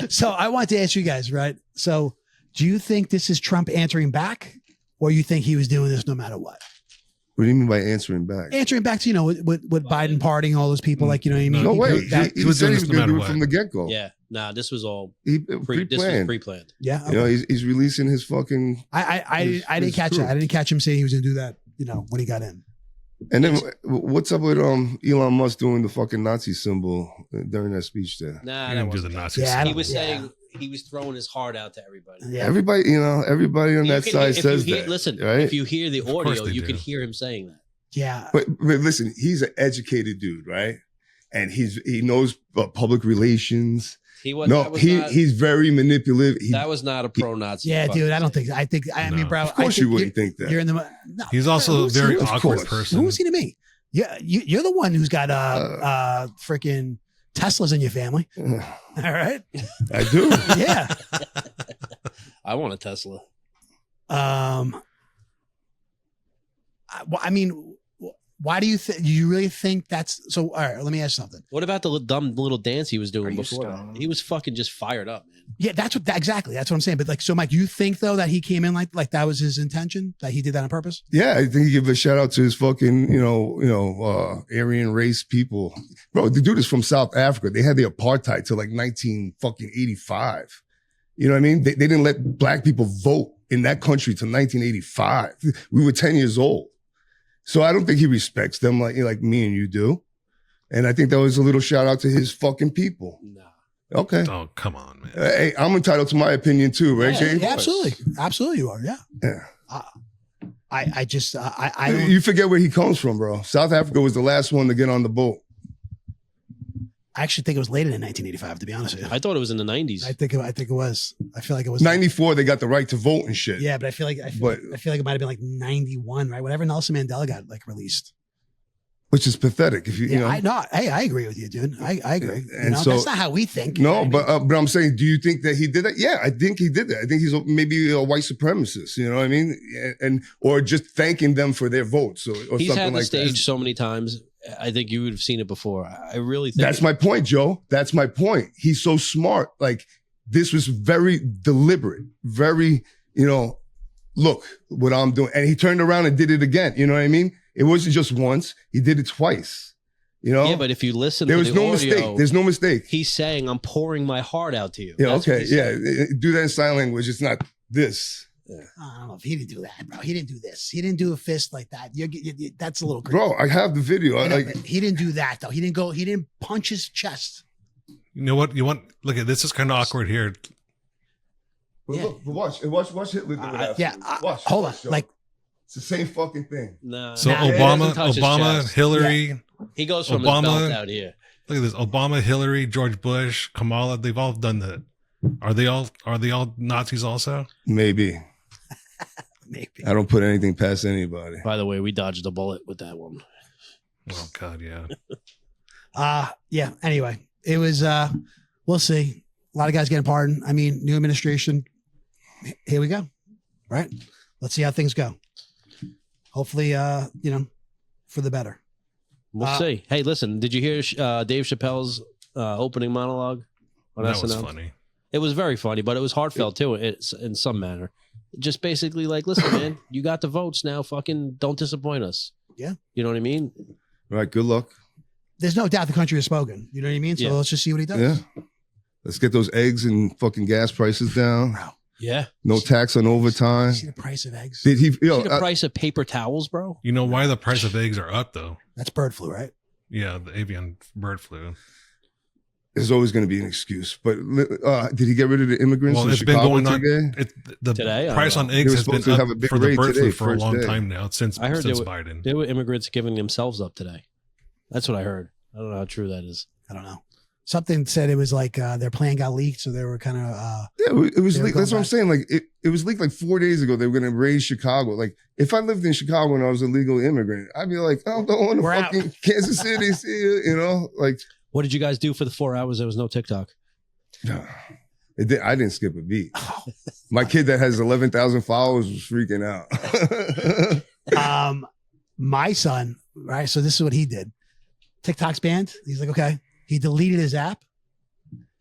So I want to ask you guys, right? So do you think this is Trump answering back, or you think he was doing this no matter what? What do you mean by answering back? Answering back to, with Biden pardoning all those people, like, you know what I mean? No way. That- He said he was going to do it from the get go. Yeah. Nah, this was all He this was pre-planned. pre-planned. Yeah. You know, he's releasing his fucking. I didn't his catch truth. that. I didn't catch him saying he was going to do that, when he got in. And then what's up with Elon Musk doing the fucking Nazi symbol during that speech there? Nah, He that didn't do wasn't the it. Nazi Yeah, I symbol. He was Yeah. saying he was throwing his heart out to everybody. Yeah. Everybody on You that can side hear- if says you hear, that. Listen, right? if you hear the course audio, they you do. can hear him saying that. Yeah. But listen, he's an educated dude, right? And he knows public relations. He was. No, that was not, he's very manipulative. that was not a pro-Nazi. Yeah, fucking dude. I don't statement. think. I mean, No. bro. Of course I think you wouldn't think that. You're in the. No, He's also a who's very he? Of awkward course. person. Who's he to me? Yeah, you're the one who's got freaking Teslas in your family. All right. I do. Yeah. I want a Tesla. I mean, why do you think? Do you really think that's so? All right. Let me ask you something. What about the dumb little dance he was doing Are you before? stoned? He was fucking just fired up, man. Yeah, exactly. That's what I'm saying. But like, so Mike, you think though that he came in like that was his intention, that he did that on purpose? Yeah, I think he give a shout out to his fucking, Aryan race people. Bro, the dude is from South Africa. They had the apartheid till like 1985. You know what I mean? They didn't let black people vote in that country till 1985. We were 10 years old. So I don't think he respects them like me and you do. And I think that was a little shout out to his fucking people. Nah. Okay. Oh, come on, man. Hey, I'm entitled to my opinion too, right, Yeah, Gabe? yeah, absolutely, absolutely, you are. Yeah. Yeah. I just I don't. You forget where he comes from, bro. South Africa was the last one to get on the boat. I actually think it was later than 1985. To be honest with you, I thought it was in the 90s. I think it was. I feel like it was 94, they got the right to vote and shit. Yeah, but I feel like it might have been like 91, right? Whatever Nelson Mandela got like released. which is pathetic. If you Yeah, know, I agree with you, dude. I agree. And so- that's not how we think. no, you know what I mean? but I'm saying, do you think that he did that? Yeah, I think he did that. I think he's maybe a white supremacist. You know what I mean? And or just thanking them for their votes or He's something had the like stage that. so many times. I think you would have seen it before. I really think That's my point, Joe. That's my point. He's so smart. Like this was very deliberate, very, look what I'm doing. And he turned around and did it again. You know what I mean? It wasn't just once. He did it twice. Yeah, but if you listen there to was the no audio, mistake. There's no mistake. he's saying, I'm pouring my heart out to you. Yeah, That's what okay. he's Yeah. saying. Do that in sign language. It's not this. I don't know if he didn't do that, bro. He didn't do this. He didn't do a fist like that. That's a little crazy. Bro, I have the video. He didn't do that though. He didn't punch his chest. You know what? Look at this is kind of awkward here. But look, watch Hitler do it. Yeah, Watch. hold on. Joe. Like it's the same fucking thing. Nah, So he doesn't touch his Obama, chest. Hillary, He goes from his Obama, belt out here. look at this. Obama, Hillary, George Bush, Kamala, they've all done that. Are they all Nazis also? Maybe. Maybe. I don't put anything past anybody. By the way, we dodged a bullet with that one. Oh God, yeah. Yeah. Anyway, it was. We'll see. A lot of guys getting pardoned. I mean, new administration. Here we go. Right. Let's see how things go. Hopefully, for the better. We'll see. Hey, listen, did you hear Dave Chappelle's opening monologue on That SNL? was funny. It was very funny, but it was heartfelt too. It's in some manner. Just basically like, listen, man, you got the votes now. Fucking don't disappoint us. Yeah. You know what I mean? Right. Good luck. There's no doubt the country has spoken. You know what I mean? So Yeah. let's just see what he does. Yeah. Let's get those eggs and fucking gas prices down. Bro, Yeah. No tax on overtime. you see the price of eggs? Did he? See the price of paper towels, bro? You know why the price of eggs are up though? That's bird flu, right? Yeah, the avian bird flu. There's always going to be an excuse. But did he get rid of the immigrants Well, in it's been Chicago going on. today? The Today? I price don't on know. They eggs were has been supposed to have a up big for the rate bird flu today, for a first long day. time now. Since I heard Biden. there were immigrants giving themselves up today. That's what I heard. I don't know how true that is. I don't know. Something said it was like their plan got leaked, so they were kind of. Yeah, it was They were leaked. That's going what I'm back. saying. Like it was leaked like 4 days ago. They were going to raise Chicago. Like if I lived in Chicago and I was a legal immigrant, I'd be like, I'm going to We're out. fucking Kansas City. See you. You know, like What did you guys do for the 4 hours? There was no TikTok. I didn't skip a beat. My kid that has 11,000 followers was freaking out. My son, right? So this is what he did. TikTok's banned. He's like, okay. He deleted his app.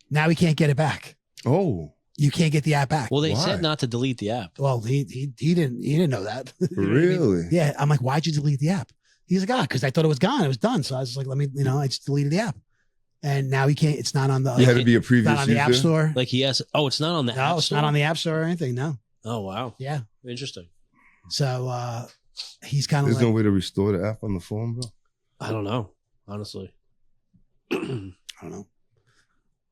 Now he can't get it back. Oh, You can't get the app back. Well, they Why? said not to delete the app. Well, he didn't know that. You know what I mean? really? Yeah. I'm like, why'd you delete the app? He's like, because I thought it was gone. It was done. So I was like, I just deleted the app. And now he can't. It's not on the. You had to be a it's previous not on the app user? store. Like he has. Oh, it's not on the app. No, it's store? not on the app store or anything. No. Oh wow, Yeah. interesting. So he's kind of There's like, no way to restore the app on the phone, bro. I don't know, honestly. I don't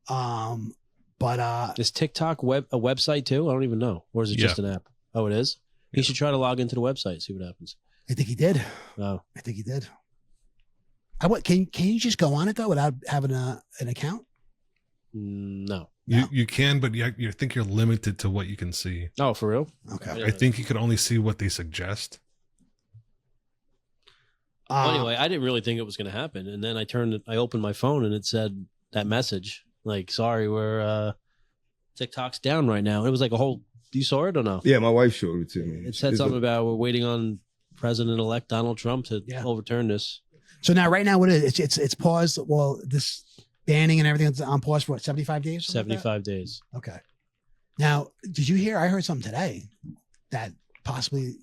know. But Is TikTok a website too? I don't even know. Or is it just an app? Oh, it is? He should try to log into the website, see what happens. I think he did. Oh. I think he did. Can you just go on it though without having an account? No. You can, but you think you're limited to what you can see. Oh, for real? Okay. I think you can only see what they suggest. Well, anyway, I didn't really think it was going to happen, and then I opened my phone and it said that message, like, "Sorry, we're TikTok's down right now." It was like a whole. You saw it or no? Yeah, my wife showed it to me. It said something about we're waiting on President-elect Donald Trump to overturn this. So now, right now, what is it? It's paused. Well, this banning and everything is on pause for what, 75 days? Something like that? 75 days. Okay. Now, did you hear? I heard something today that possibly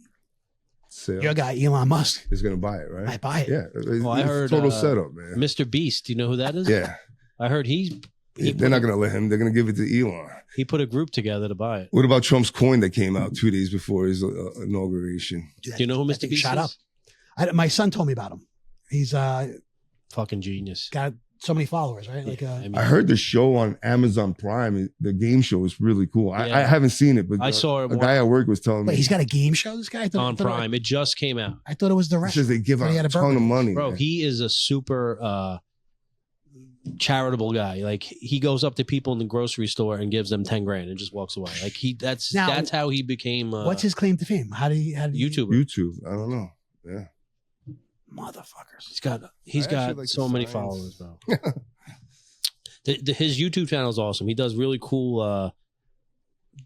your guy Elon Musk is going to buy it, right? might buy it. Yeah, Well, I heard total setup, man. Mr. Beast. Do you know who that is? Yeah, I heard he they're not going to let him. They're going to give it to Elon. He put a group together to buy it. What about Trump's coin that came out 2 days before his inauguration? Do you know who Mr. Beast shot is? up. My son told me about him. He's fucking genius. Got so many followers, right? Like I heard the show on Amazon Prime. The game show is really cool. Yeah. I haven't seen it, but I saw it a guy at work was telling wait, me. he's got a game show. This guy on Prime. It just came out. I thought it was the He restaurant. says they give But out he had a ton burger. of money, Bro, man. he is a super charitable guy. Like he goes up to people in the grocery store and gives them 10 grand and just walks away. Like that's Now, how he became What's his claim to fame? How did he YouTuber. YouTube. I don't know. Yeah. Motherfuckers. He's I got actually like so the many science. followers, bro. His YouTube channel is awesome. He does really cool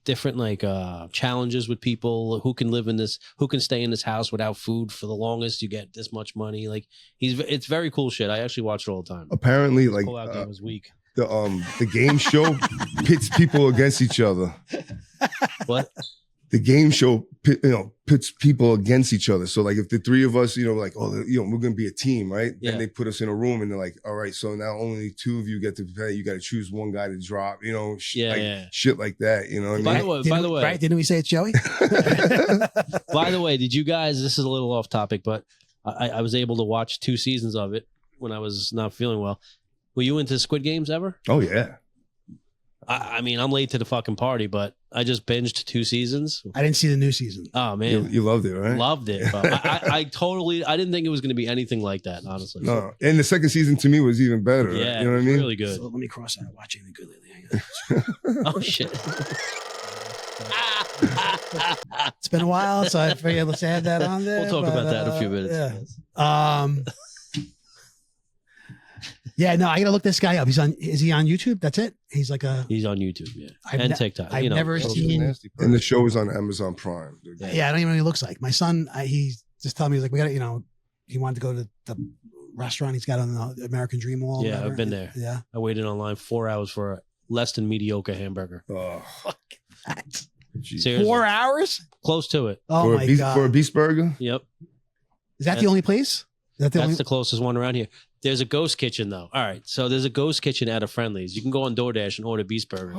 different like challenges with people who can stay in this house without food for the longest. You get this much money. Like it's very cool shit. I actually watch it all the time. Apparently, like Pull out game was weak. the game show pits people against each other. What? The game show pits people against each other. So like if the three of us, like, we're gonna be a team, right? Yeah. Then they put us in a room and they're like, all right, so now only two of you get to play. You got to choose one guy to drop, shit like that. You know what I mean? By the way, right? Didn't we say it's Joey? By the way, did you guys? This is a little off topic, but I was able to watch 2 seasons of it when I was not feeling well. Were you into Squid Games ever? Oh yeah. I mean, I'm late to the fucking party, but I just binged 2 seasons. I didn't see the new season. Oh man, You loved it, right? loved it. Bro. I didn't think it was going to be anything like that, honestly. No, and the second season to me was even better. Yeah, you know what I it was mean? really good. So let me cross out watching the good lately. Oh shit. It's been a while, so I figured let's add that on there. We'll talk but, about that in a few minutes. Yeah. Yeah, no, I gotta look this guy up. Is he on YouTube? That's it? He's like He's on YouTube, yeah. I've And ne- TikTok. I've never seen. And the show is on Amazon Prime. Yeah, I don't even know what he looks like. My son, he just told me, he was like, we got to, he wanted to go to the restaurant he's got on the American Dream Wall. Yeah, whatever. I've been there. Yeah. I waited online 4 hours for a less than mediocre hamburger. Oh, Seriously. 4 hours? Close to it. Oh my God. For a beast burger? Yep. Is that the only place? Is that the That's only? the closest one around here. There's a ghost kitchen though. All right, so there's a ghost kitchen at a Friendlies. You can go on DoorDash and order Beast Burgers.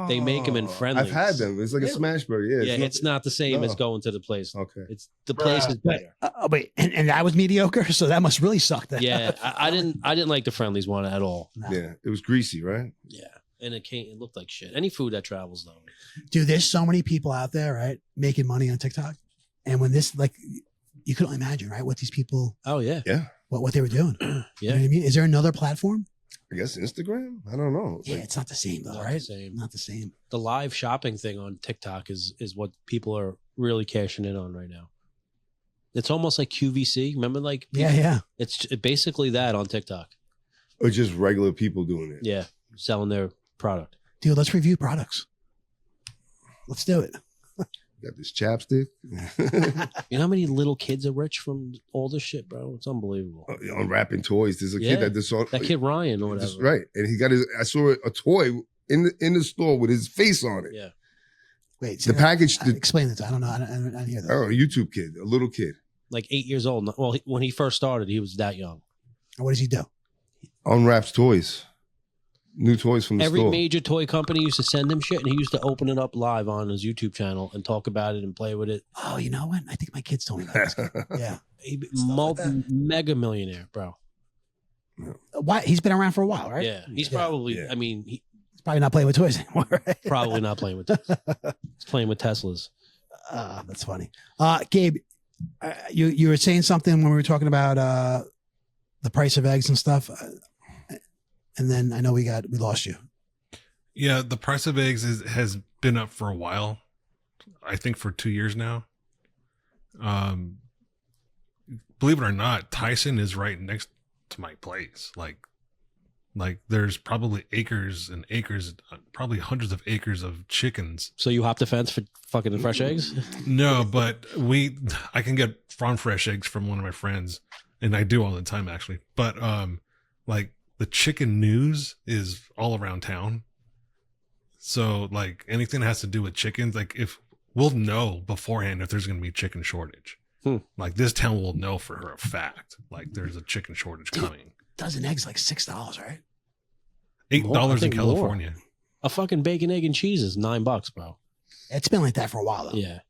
They make them in Friendlies. I've had them. It's like a smash burger. Yeah, It's not the same as No. going to the place. Okay. It's the place is better. Wait, and that was mediocre, so that must really suck. Then. Yeah, I didn't like the Friendlies one at all. Yeah, it was greasy, right? Yeah, and it looked like shit. Any food that travels though. Dude, there's so many people out there, right, making money on TikTok, and when this, like, you can only imagine, right, what these people. Oh yeah. Yeah. What they were doing. Yeah. You know what I mean? Is there another platform? I guess Instagram. I don't know. Yeah, it's not the same though, Not right? the same. Not the same. The live shopping thing on TikTok is what people are really cashing in on right now. It's almost like QVC. Remember, like Yeah. it's basically that on TikTok. Or just regular people doing it. Yeah, selling their product. Dude, let's review products. Let's do it. Got this chapstick. You know how many little kids are rich from all this shit, bro? It's unbelievable. Unwrapping toys. There's a Yeah, kid that kid Ryan or whatever. That's right. And he got I saw a toy in the store with his face on it. Yeah. Wait, The package. explain it. I don't know. I don't hear that. Oh, a YouTube kid, a little kid. Like 8 years old. Well, when he first started, he was that young. What does he do? Unwraps toys. New toys from the Every store. major toy company used to send him shit, and he used to open it up live on his YouTube channel and talk about it and play with it. Oh, you know what? I think my kids told me about this. Kid. Yeah. Mega millionaire, bro. Why? He's been around for a while, right? Yeah. He's probably, I mean, he's probably not playing with toys anymore. Right? probably not playing with this. He's playing with Teslas. That's funny. Gabe, you were saying something when we were talking about the price of eggs and stuff. And then I know we lost you. Yeah, the price of eggs has been up for a while. I think for 2 years now. Believe it or not, Tyson is right next to my place. Like there's probably acres and acres, probably hundreds of acres of chickens. So you hop the fence for fucking fresh eggs? No, but I can get farm fresh eggs from one of my friends, and I do all the time actually. But like the chicken news is all around town. So like anything that has to do with chickens, like if we'll know beforehand if there's going to be chicken shortage. Like this town will know for a fact, like there's a chicken shortage coming. Dozen eggs like $6, right? $8 in California. More. A fucking bacon, egg, and cheese is $9, bro. It's been like that for a while though. Yeah.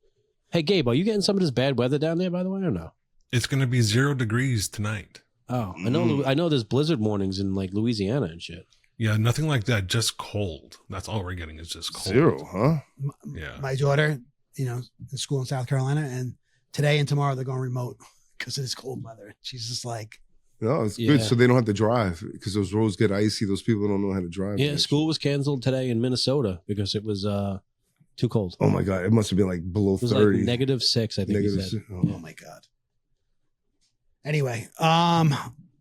Hey Gabe, are you getting some of this bad weather down there, by the way, or no? It's going to be 0 degrees tonight. Oh, I know there's blizzard warnings in like Louisiana and shit. Yeah, nothing like that. Just cold. That's all we're getting is just cold. 0, huh? Yeah. My daughter, in school in South Carolina, and today and tomorrow they're going remote because of this cold weather. She's just like, No, it's good so they don't have to drive because those roads get icy. Those people don't know how to drive. Yeah, school was canceled today in Minnesota because it was too cold. Oh my God. It must have been like below It was 30. like -6, I think he said. -6. Oh my God. Anyway,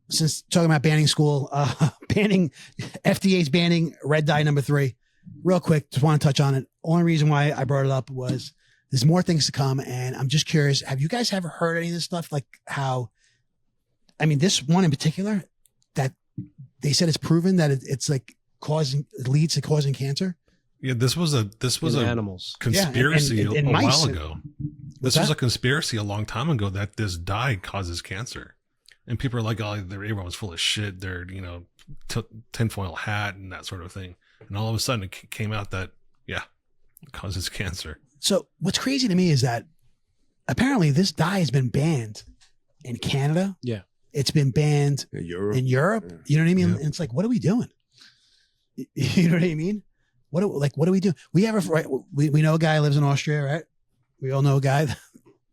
since talking about banning school, FDA's banning red dye number 3. Real quick, just want to touch on it. Only reason why I brought it up was there's more things to come, and I'm just curious. Have you guys ever heard any of this stuff? Like how, I mean, this one in particular, that they said it's proven that it's like it leads to causing cancer. Yeah, this was a animals conspiracy and a mice. while ago. This was a conspiracy a long time ago that this dye causes cancer, and people are like, "Oh, everyone's full of shit." They're tinfoil hat and that sort of thing. And all of a sudden, it came out that it causes cancer. So what's crazy to me is that apparently this dye has been banned in Canada. Yeah, it's been banned in Europe. Yeah. You know what I mean? Yeah. And it's like, what are we doing? You know what I mean? What are we doing? We know a guy who lives in Austria, right? We all know a guy,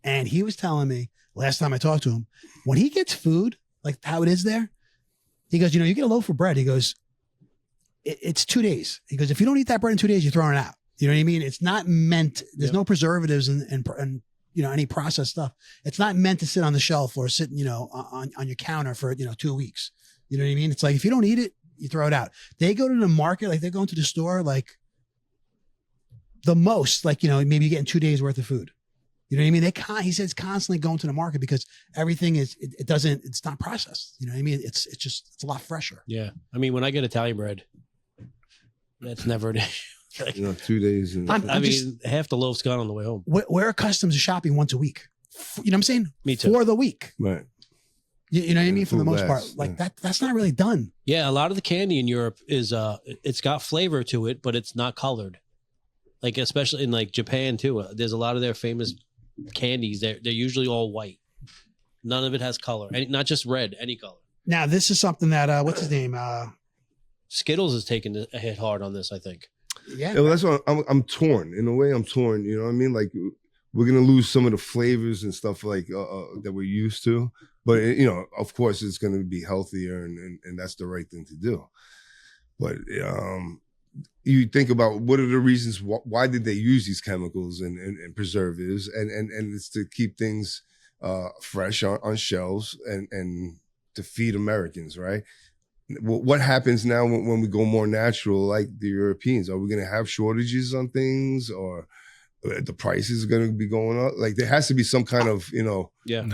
and he was telling me last time I talked to him, when he gets food, like how it is there, he goes, you get a loaf of bread. He goes, it's 2 days. He goes, if you don't eat that bread in 2 days, you're throwing it out. You know what I mean? It's not meant. There's no preservatives and any processed stuff. It's not meant to sit on the shelf or sit on your counter for 2 weeks. You know what I mean? It's like if you don't eat it, you throw it out. They go to the market, like they're going to the store, like the most, like, maybe you're getting 2 days worth of food. You know what I mean? He says constantly going to the market because everything it's not processed. You know what I mean? It's a lot fresher. Yeah. I mean, when I get Italian bread, that's never an issue. 2 days. And half the loaf's gone on the way home. We're accustomed to shopping once a week. You know what I'm saying? Me too. For the week. Right. You know what I mean? For the food most part, lasts, like that's not really done. Yeah, a lot of the candy in Europe is it's got flavor to it, but it's not colored. Like especially in like Japan too. There's a lot of their famous candies. They're usually all white. None of it has color, not just red, any color. Now this is something that what's his name? Skittles is taking a hit hard on this, I think. Yeah. Well, that's why I'm torn. In a way, I'm torn. You know what I mean? Like we're gonna lose some of the flavors and stuff like that we're used to. But of course, it's going to be healthier, and that's the right thing to do. But you think about what are the reasons? Why did they use these chemicals and preservatives? And it's to keep things fresh on shelves and to feed Americans, right? What happens now when we go more natural, like the Europeans? Are we going to have shortages on things, or the prices are going to be going up? Like there has to be some kind of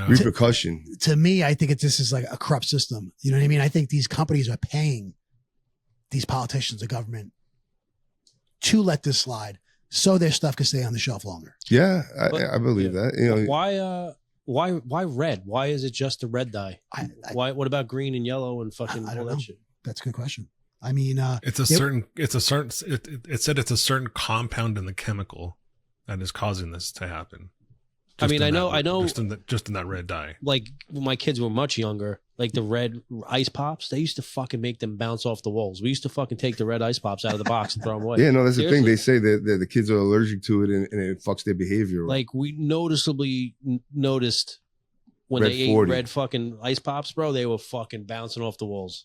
repercussion. To me, I think this is like a corrupt system. You know what I mean? I think these companies are paying these politicians, the government, to let this slide so their stuff can stay on the shelf longer. Yeah, I believe that. Why red? Why is it just the red dye? Why? What about green and yellow and fucking all that shit? That's a good question. I mean, it said it's a certain compound in the chemical that is causing this to happen. I mean, I know. Just in that red dye. Like when my kids were much younger, like the red ice pops, they used to fucking make them bounce off the walls. We used to fucking take the red ice pops out of the box and throw them away. Yeah, no, that's the thing. They say that the kids are allergic to it and it fucks their behavior. Like we noticeably noticed when Red they 40. ate red fucking ice pops, bro, they were fucking bouncing off the walls.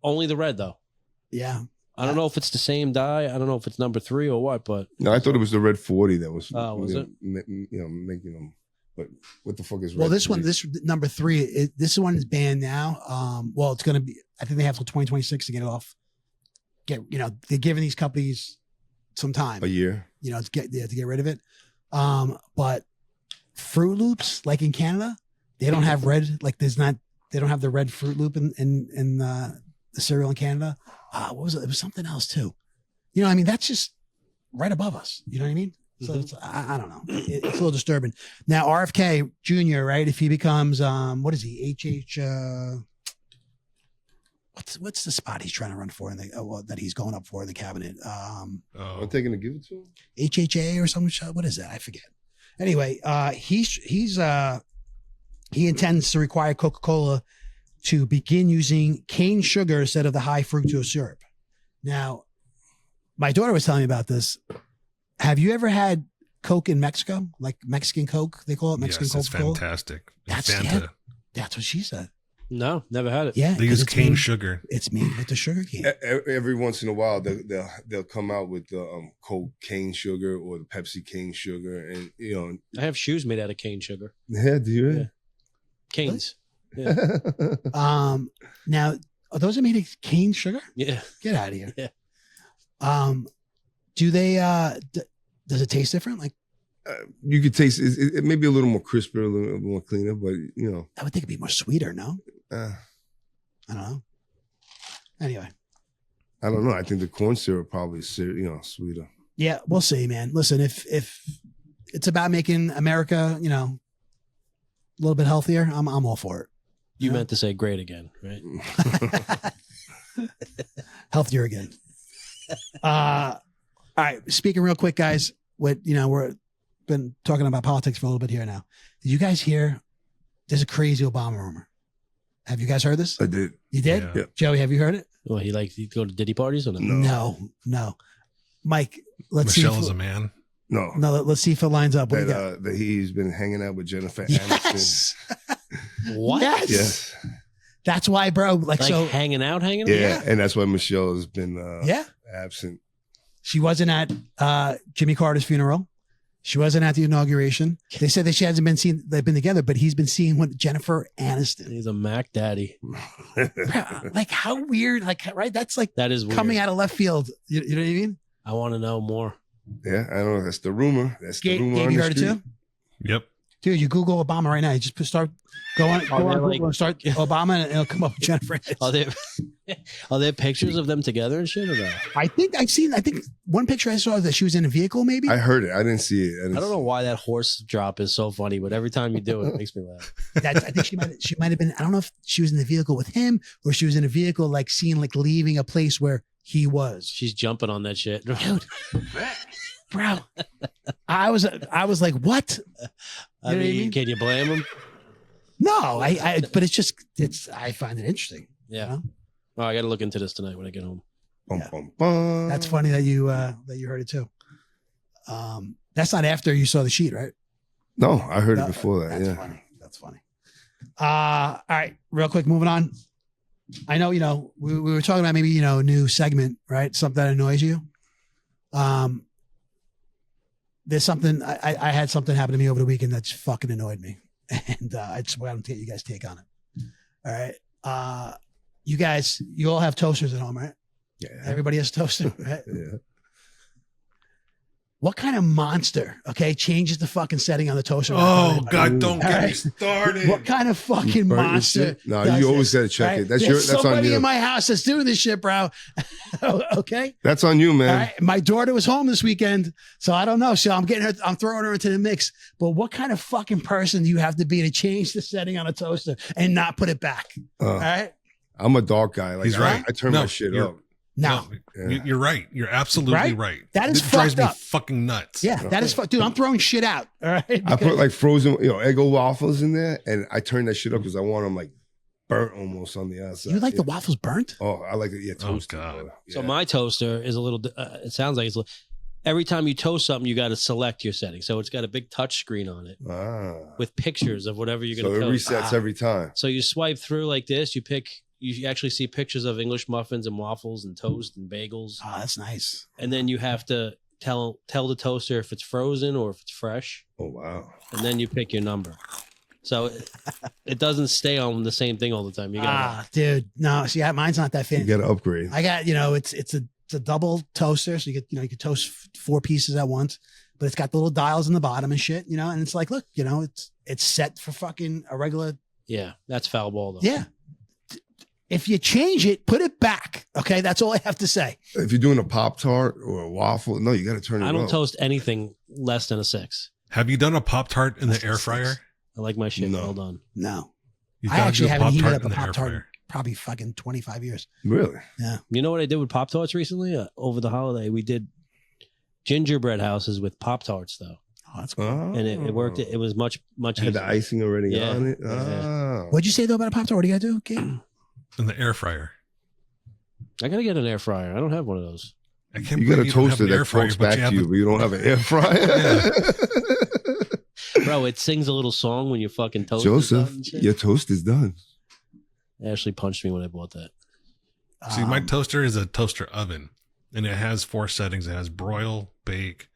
Only the red though. Yeah. I don't know if it's the same dye. I don't know if it's number 3 or what, but no, I thought it was the red 40 that was. Was it? Making them. But what the fuck is? Well, red this 40? one, this number 3, this one is banned now. Well, it's going to be. I think they have till 2026 to get it off. They're giving these companies some time. A year. To get rid of it. But Fruit Loops, like in Canada, they don't have red. Like they don't have the red Fruit Loop in the cereal in Canada. What was it? It was something else too. I mean, that's just right above us. You know what I mean? So it's, I don't know. It's a little disturbing. Now, RFK Jr., right? If he becomes, what is he? What's the spot he's trying to run for that he's going up for in the cabinet? I'm taking to give it to him. HHA or something. What is that? I forget. Anyway, he intends to require Coca-Cola to begin using cane sugar instead of the high fructose syrup. Now, my daughter was telling me about this. Have you ever had Coke in Mexico? Like Mexican Coke, they call it Mexican Coke. It's fantastic. That's what she said. No, never had it. Yeah, they use cane sugar. It's made with the sugar cane. Every once in a while, they'll come out with the Coke cane sugar or the Pepsi cane sugar, and I have shoes made out of cane sugar. Yeah, do you? Yeah. Canes. Now, are those made of cane sugar? Yeah. Get out of here. Yeah. Do they? Does it taste different? Like You could taste it may be a little more crisper, a little more cleaner, but you know. I would think it'd be more sweeter. No, Uh, I don't know. Anyway, I don't know. I think the corn syrup probably is, sweeter. yeah, we'll see, man. Listen, if it's about making America, a little bit healthier, I'm all for it. You meant to say great again, right? Healthier again. All right. Speaking real quick, guys. We're been talking about politics for a little bit here now. Did you guys hear? There's a crazy Obama rumor. Have you guys heard this? I did. You did? Yeah. Joey, have you heard it? Well, he go to Diddy parties or no? No. Mike, let's Michelle see. is a man. No. Let's see if it lines up. What do you got? That he's been hanging out with Jennifer Aniston. Yes. What? Yes. That's why, bro. Like hanging out? Yeah, and that's why Michelle has been absent. She wasn't at Jimmy Carter's funeral. She wasn't at the inauguration. They said that she hasn't been seen. They've been together, but he's been seen with Jennifer Aniston. He's a Mac daddy. Like how weird? Like right? That's like That is weird. coming out of left field. You know what I mean? I want to know more. Yeah, I don't know. That's the rumor. That's the rumor. Gabe, on you the heard it street. too? Yep. Dude, you Google Obama right now. You just start go on Google and start Obama, and it'll come up with Jennifer Aniston. Are there pictures of them together and shit or no? I think one picture I saw that she was in a vehicle. Maybe I heard it. I didn't see it. I don't know why that horse drop is so funny, but every time you do it, it makes me laugh. I think she might have been. I don't know if she was in the vehicle with him or she was in a vehicle like seen like leaving a place where he was. She's jumping on that shit, dude. Bro, I was like, what? I mean, can you blame him? No, but I find it interesting. Yeah. You know? Oh, I got to look into this tonight when I get home. That's funny that you heard it too. That's not after you saw the sheet, right? No, I heard it before that. That's funny. That's funny. All right, real quick, moving on. I know, we were talking about maybe, a new segment, right? Something that annoys you. There's something, I had something happen to me over the weekend that's fucking annoyed me. And I just want to get you guys' take on it. All right. You all have toasters at home, right? Yeah. Everybody has a toaster, right? Yeah. What kind of monster, changes the fucking setting on the toaster? Oh, God, don't get me started. What kind of fucking Burnt your monster? shit? No, does you always this, got to check right? it. That's There's that's on somebody you. in my house that's doing this shit, bro. Okay. That's on you, man. All right. My daughter was home this weekend, so I don't know. So I'm throwing her into the mix. But what kind of fucking person do you have to be to change the setting on a toaster and not put it back? All right. I'm a dark guy. Like, He's right. I turn my shit up. No. You're right. You're absolutely right. That is it drives fucked me up. fucking nuts. Yeah, that is dude. I'm throwing shit out. All right. I put like frozen, Eggo waffles in there, and I turn that shit up because I want them like burnt almost on the outside. You like the waffles burnt? Oh, I like it. Yeah, toasted. Oh, God. So my toaster is a little, it sounds like it's, every time you toast something, you got to select your setting. So it's got a big touch screen on it with pictures of whatever you're going to toast. So it resets every time. So you swipe through like this, you actually see pictures of English muffins and waffles and toast and bagels. Oh, that's nice. And then you have to tell the toaster if it's frozen or if it's fresh. Oh, wow. And then you pick your number. So it doesn't stay on the same thing all the time. You got dude. No, see, mine's not that fancy. You got to upgrade. I got, it's a double toaster. So you can toast 4 pieces at once, but it's got the little dials in the bottom and shit, and it's like, look, it's set for fucking a regular. Yeah. That's foul ball though. Yeah. If you change it, put it back. Okay. That's all I have to say. If you're doing a Pop-Tart or a waffle, no, you got to turn it up. I don't toast anything less than a 6. Have you done a Pop-Tart in the air fryer? I like my shit No. well done. No. You I actually haven't heated up a in the air Pop-Tart in fryer. probably fucking 25 years. Really? Yeah. You know what I did with Pop-Tarts recently? Over the holiday, we did gingerbread houses with Pop-Tarts though. Oh, that's cool. And it worked. It was much Had easier. the icing already Yeah. on it? Yeah. Oh. What'd you say though about a Pop-Tart? What do you got to do? Okay. In the air fryer. I gotta get an air fryer. I don't have one of those. I can't You got a believe don't have toaster an air that fryer, talks but back have to you, a- but you don't have an air fryer. Bro, it sings a little song when you fucking toast it Joseph, and shit. your toast is done. Ashley punched me when I bought that. See, my toaster is a toaster oven, and it has 4 settings. It has broil, bake,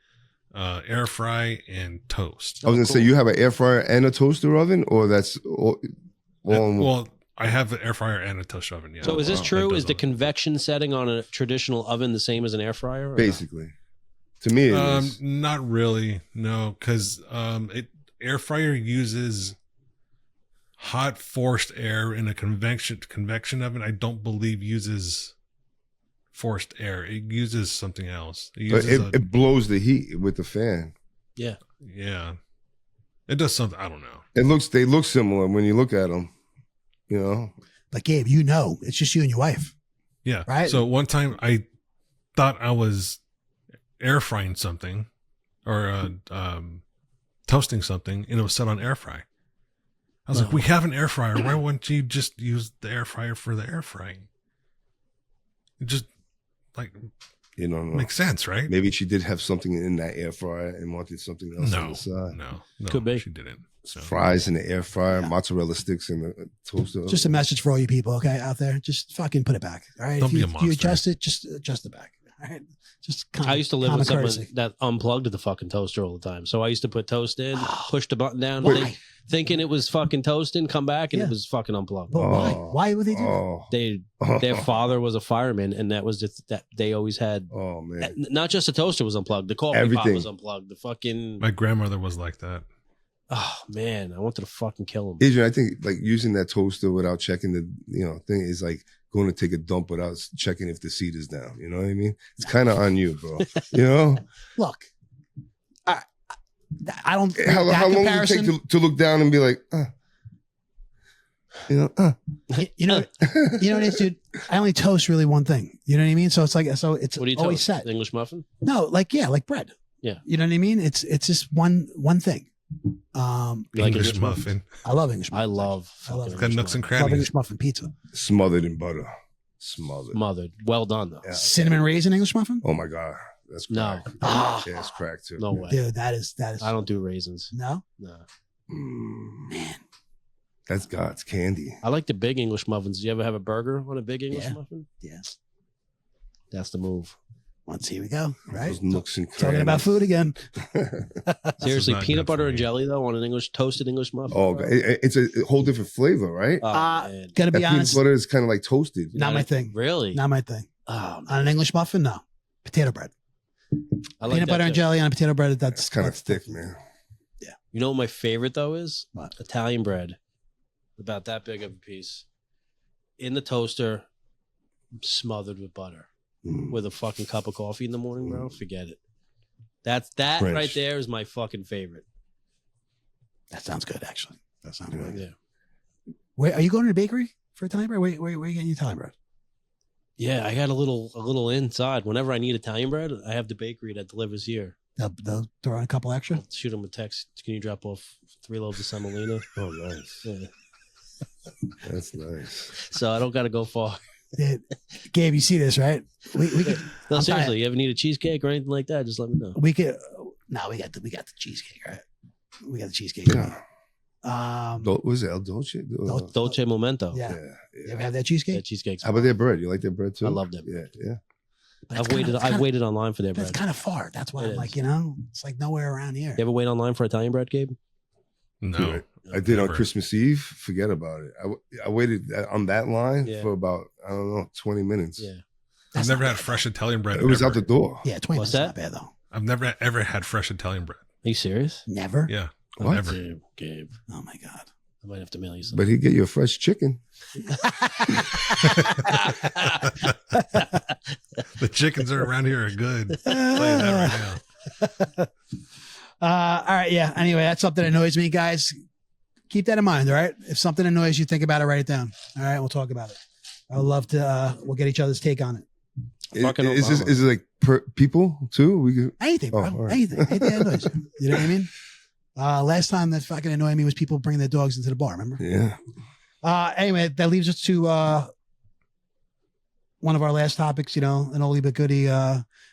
air fry, and toast. I was going to say, you have an air fryer and a toaster oven, or that's... Well, I have an air fryer and a toaster oven. Yeah. So is this wow. true? That Is does the all. convection setting on a traditional oven the same as an air fryer? or not? basically, to me, it is. Not really. No, because air fryer uses hot forced air in a convection oven. I don't believe uses forced air. It uses something else. It But uses it blows the heat with the fan. Yeah. yeah. It does something. I don't know. They look similar when you look at them. You know, But Gabe, you know, it's just you and your wife. Yeah. Right? So one time I thought I was air frying something or toasting something, and it was set on air fry. I was like, we have an air fryer. Why wouldn't you just use the air fryer for the air frying? It just like you know, makes sense, right? maybe she did have something in that air fryer and wanted something else on No, the side. no, Could be. She didn't. So. Fries in the air fryer, Yeah. mozzarella sticks in the toaster. Just a message for all you people, okay, out there. Just fucking put it back. All right. Don't if be you, a if you monster. adjust it, just adjust it back. All right. Just I used to live with common someone courtesy. that unplugged the fucking toaster all the time. So I used to put toast in, push the button down, Why? thinking it was fucking toasting, come back, and Yeah. it was fucking unplugged. But why? Oh. Why would they do that? Oh, Their father was a fireman, and that was just that they always had. oh man. Not just the toaster was unplugged, the coffee pot Everything. was unplugged. The fucking My grandmother was like that. oh man, I wanted to fucking kill him. Adrian, I think like using that toaster without checking the thing is like going to take a dump without checking if the seat is down. You know what I mean? It's kind of on you, bro. You know? Look, I don't. How that long does it comparison- take to look down and be like, you know, you know what it is, dude. I only toast really one thing. You know what I mean? So it's like, so it's What do you always toast? set. English muffin? No, like like bread. Yeah. You know what I mean? It's just one thing. You like English muffin. I love English I muffins. love I love fucking Got English nooks and muffin. I love crannies. English muffin pizza. smothered in butter. Smothered. Smothered. Well done though. Yeah. Cinnamon raisin English muffin. Oh my God. That's No. crack. Ah. Yeah, it's crack too. No way. Dude, that is. I don't do raisins. No, No. Man. That's God's candy. I like the big English muffins. Do you ever have a burger on a big English Yeah. muffin? yes. That's the move. Once here we go. Right. Those nooks and Talking about crannies. food again. Seriously, not peanut good for butter and me. jelly though on an toasted English muffin. Oh, bro. it's a whole different flavor, right? Oh, man. Gonna that be peanut honest, butter is kind of like toasted. not my thing. Really? Not my thing. Oh, On an English muffin, no. Potato bread. I like Peanut that butter and too. jelly on a potato bread. That's kind of thick, man. You know what my favorite though is? What? Italian bread. About that big of a piece. In the toaster, smothered with butter. Mm. With a fucking cup of coffee in the morning, bro. Forget it. That French. right there is my fucking favorite. That sounds good, actually. That sounds good. Yeah. Wait, are you going to the bakery for Italian bread? Where are you getting your Italian bread? Yeah, I got a little inside. Whenever I need Italian bread, I have the bakery that delivers here. They'll throw in a couple extra. I'll shoot them a text. Can you drop off 3 loaves of semolina? Oh, nice. Yeah. That's nice. So I don't got to go far. Yeah. Gabe, you see this, right? We could. No, I'm seriously, tired. you ever need a cheesecake or anything like that? Just let me know. We could. No, we got the cheesecake, right? We got the cheesecake. Yeah. Was it El Dolce? Dolce Momento. Yeah. Yeah. You ever have that cheesecake? Yeah, cheesecakes. How about their bread? You like their bread too? I love their bread. Yeah. But it's I've kinda- waited online for their But it's bread. kind of far. That's why It I'm is. like, it's like nowhere around here. You ever wait online for Italian bread, Gabe? No. Dude, I did on Never. Christmas Eve. Forget about it. I waited on that line Yeah. for about, 20 minutes. Yeah. I've That's never not had bad, fresh Italian bread. It was ever. out the door. Yeah, 20 What's minutes is that? not bad though. I've never ever had fresh Italian bread. Are you serious? Never. Yeah. What? Never. Gabe. Oh my god. I might have to mail you some. But he'd get you a fresh chicken. The chickens are around here are good. I'll tell you that right now. All right. Yeah. Anyway, that's something that annoys me, guys. Keep that in mind. All right. If something annoys you, think about it. Write it down. All right. We'll talk about it. I would love to. We'll get each other's take on it. Fucking Is Obama. it like people too? We could, Anything, bro. Oh, all right. Anything. Anything that annoys you. You know what I mean? Last time that fucking annoyed me was people bringing their dogs into the bar. Remember? yeah. Anyway, that leaves us to one of our last topics. An oldie but goodie.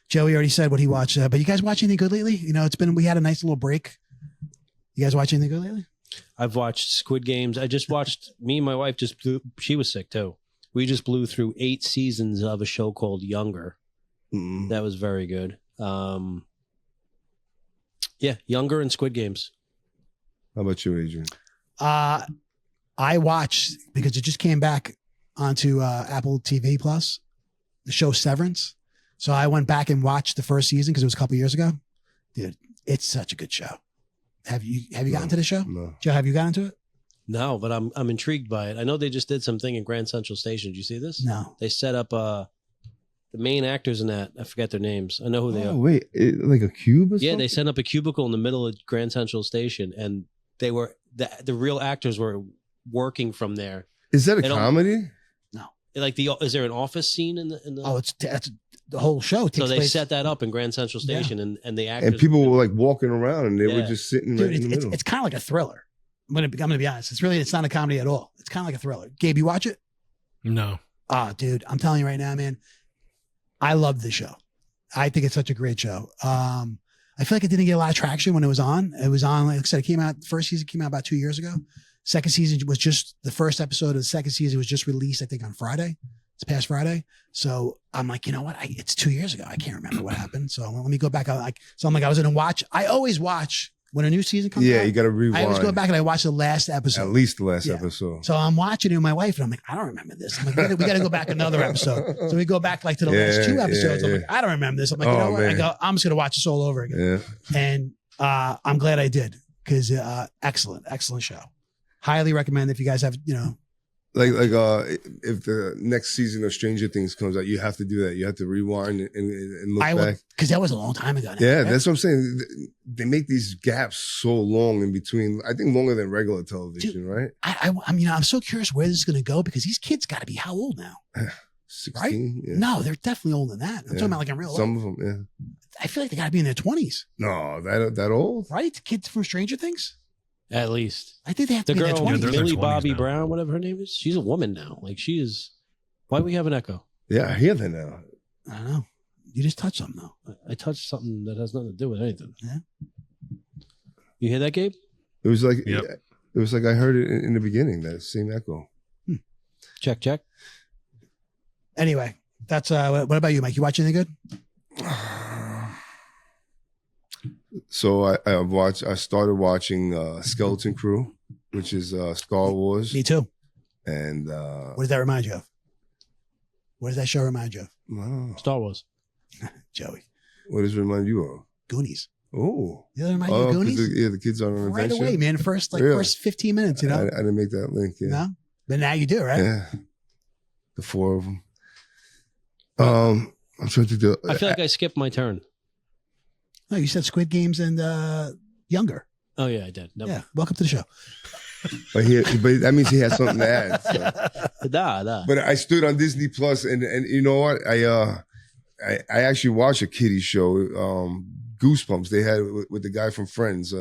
Joey already said what he watched. But you guys watch anything good lately? We had a nice little break. You guys watch anything good lately? I've watched Squid Games. I just watched. Me and my wife just blew. She was sick too. We just blew through 8 seasons of a show called Younger. Mm. That was very good. Yeah, Younger and Squid Games. How about you, Adrian? I I watched because it just came back onto Apple TV Plus, the show Severance. So I went back and watched the first season because it was a couple years ago. Dude, it's such a good show. Have you gotten to the show? No. Joe, have you gotten to it? No, but I'm intrigued by it. I know they just did something in Grand Central Station. Did you see this? No. They set up the main actors in that. I forget their names. I know who they Oh are. wait, like a cube or Yeah, something? they set up a cubicle in the middle of Grand Central Station, and they were the real actors were working from there. Is that a They don't- comedy? Like is there an office scene in the? Oh, that's the whole show. So Takes they place. set that up in Grand Central Station, and the actors And people were like walking around and they were Yeah. just sitting Dude, right in the middle. it's kind of like a thriller. I'm gonna be honest. It's not a comedy at all. It's kind of like a thriller. Gabe, you watch it? No. Ah, dude, I'm telling you right now, man. I love this show. I think it's such a great show. I feel like it didn't get a lot of traction when it was on. It was on, like I said, first season came out about 2 years ago. Second season was just the first episode of the second season was just released, I think, on Friday. It's past Friday. So I'm like, you know what? It's 2 years ago. I can't remember what happened. So let me go back. I was going to watch. I always watch when a new season comes out. Yeah, you got to rewind. I always go back and I watch the last episode. At least the last Yeah. episode. So I'm watching it with my wife and I'm like, I don't remember this. I'm like, we got to go back another episode. So we go back like to the last 2 episodes. I'm like, I don't remember this. I'm like, you know what? I go, I'm just going to watch this all over again. Yeah. And I'm glad I did because excellent show. Highly recommend if you guys have, Like if the next season of Stranger Things comes out, you have to do that. You have to rewind and look back. Because that was a long time ago. Now, Yeah, right? that's what I'm saying. They make these gaps so long in between. I think longer than regular television, right? I'm so curious where this is going to go because these kids got to be how old now? 16. Right? Yeah. No, they're definitely older than that. I'm talking about like in real life. Some of them, yeah. I feel like they got to be in their 20s. No, that old? Right? Kids from Stranger Things? At least. I think they have to The be in their girl, 20s. they're in their Millie 20s Bobby now. Brown, whatever her name is, she's a woman now. Like she is. Why we have an echo? Yeah, I hear that now. I don't know. You just touched something though. I touched something that has nothing to do with anything. Yeah. You hear that, Gabe? It was like Yep. it was like I heard it in the beginning, that same echo. Check. Anyway, that's what about you, Mike? You watch anything good? So I started watching Skeleton Crew, which is Star Wars. Me too. And What does that remind you of? What does that show remind you of? wow. Star Wars. Joey. What does it remind you of? Goonies. Oh. You know what remind you of 'cause Goonies? the kids are on an Right adventure. away, man. First Really? 15 minutes, you know? I didn't make that link. Yeah. No? But now you do, right? Yeah. The 4 of them. I'm trying to do. I feel like I skipped my turn. No, you said Squid Games and Younger. Oh yeah, I did. Never. Yeah. Welcome to the show. But that means he has something to add. So. Nah. But I stood on Disney Plus, and you know what? I actually watched a kiddie show, Goosebumps. They had it with the guy from Friends.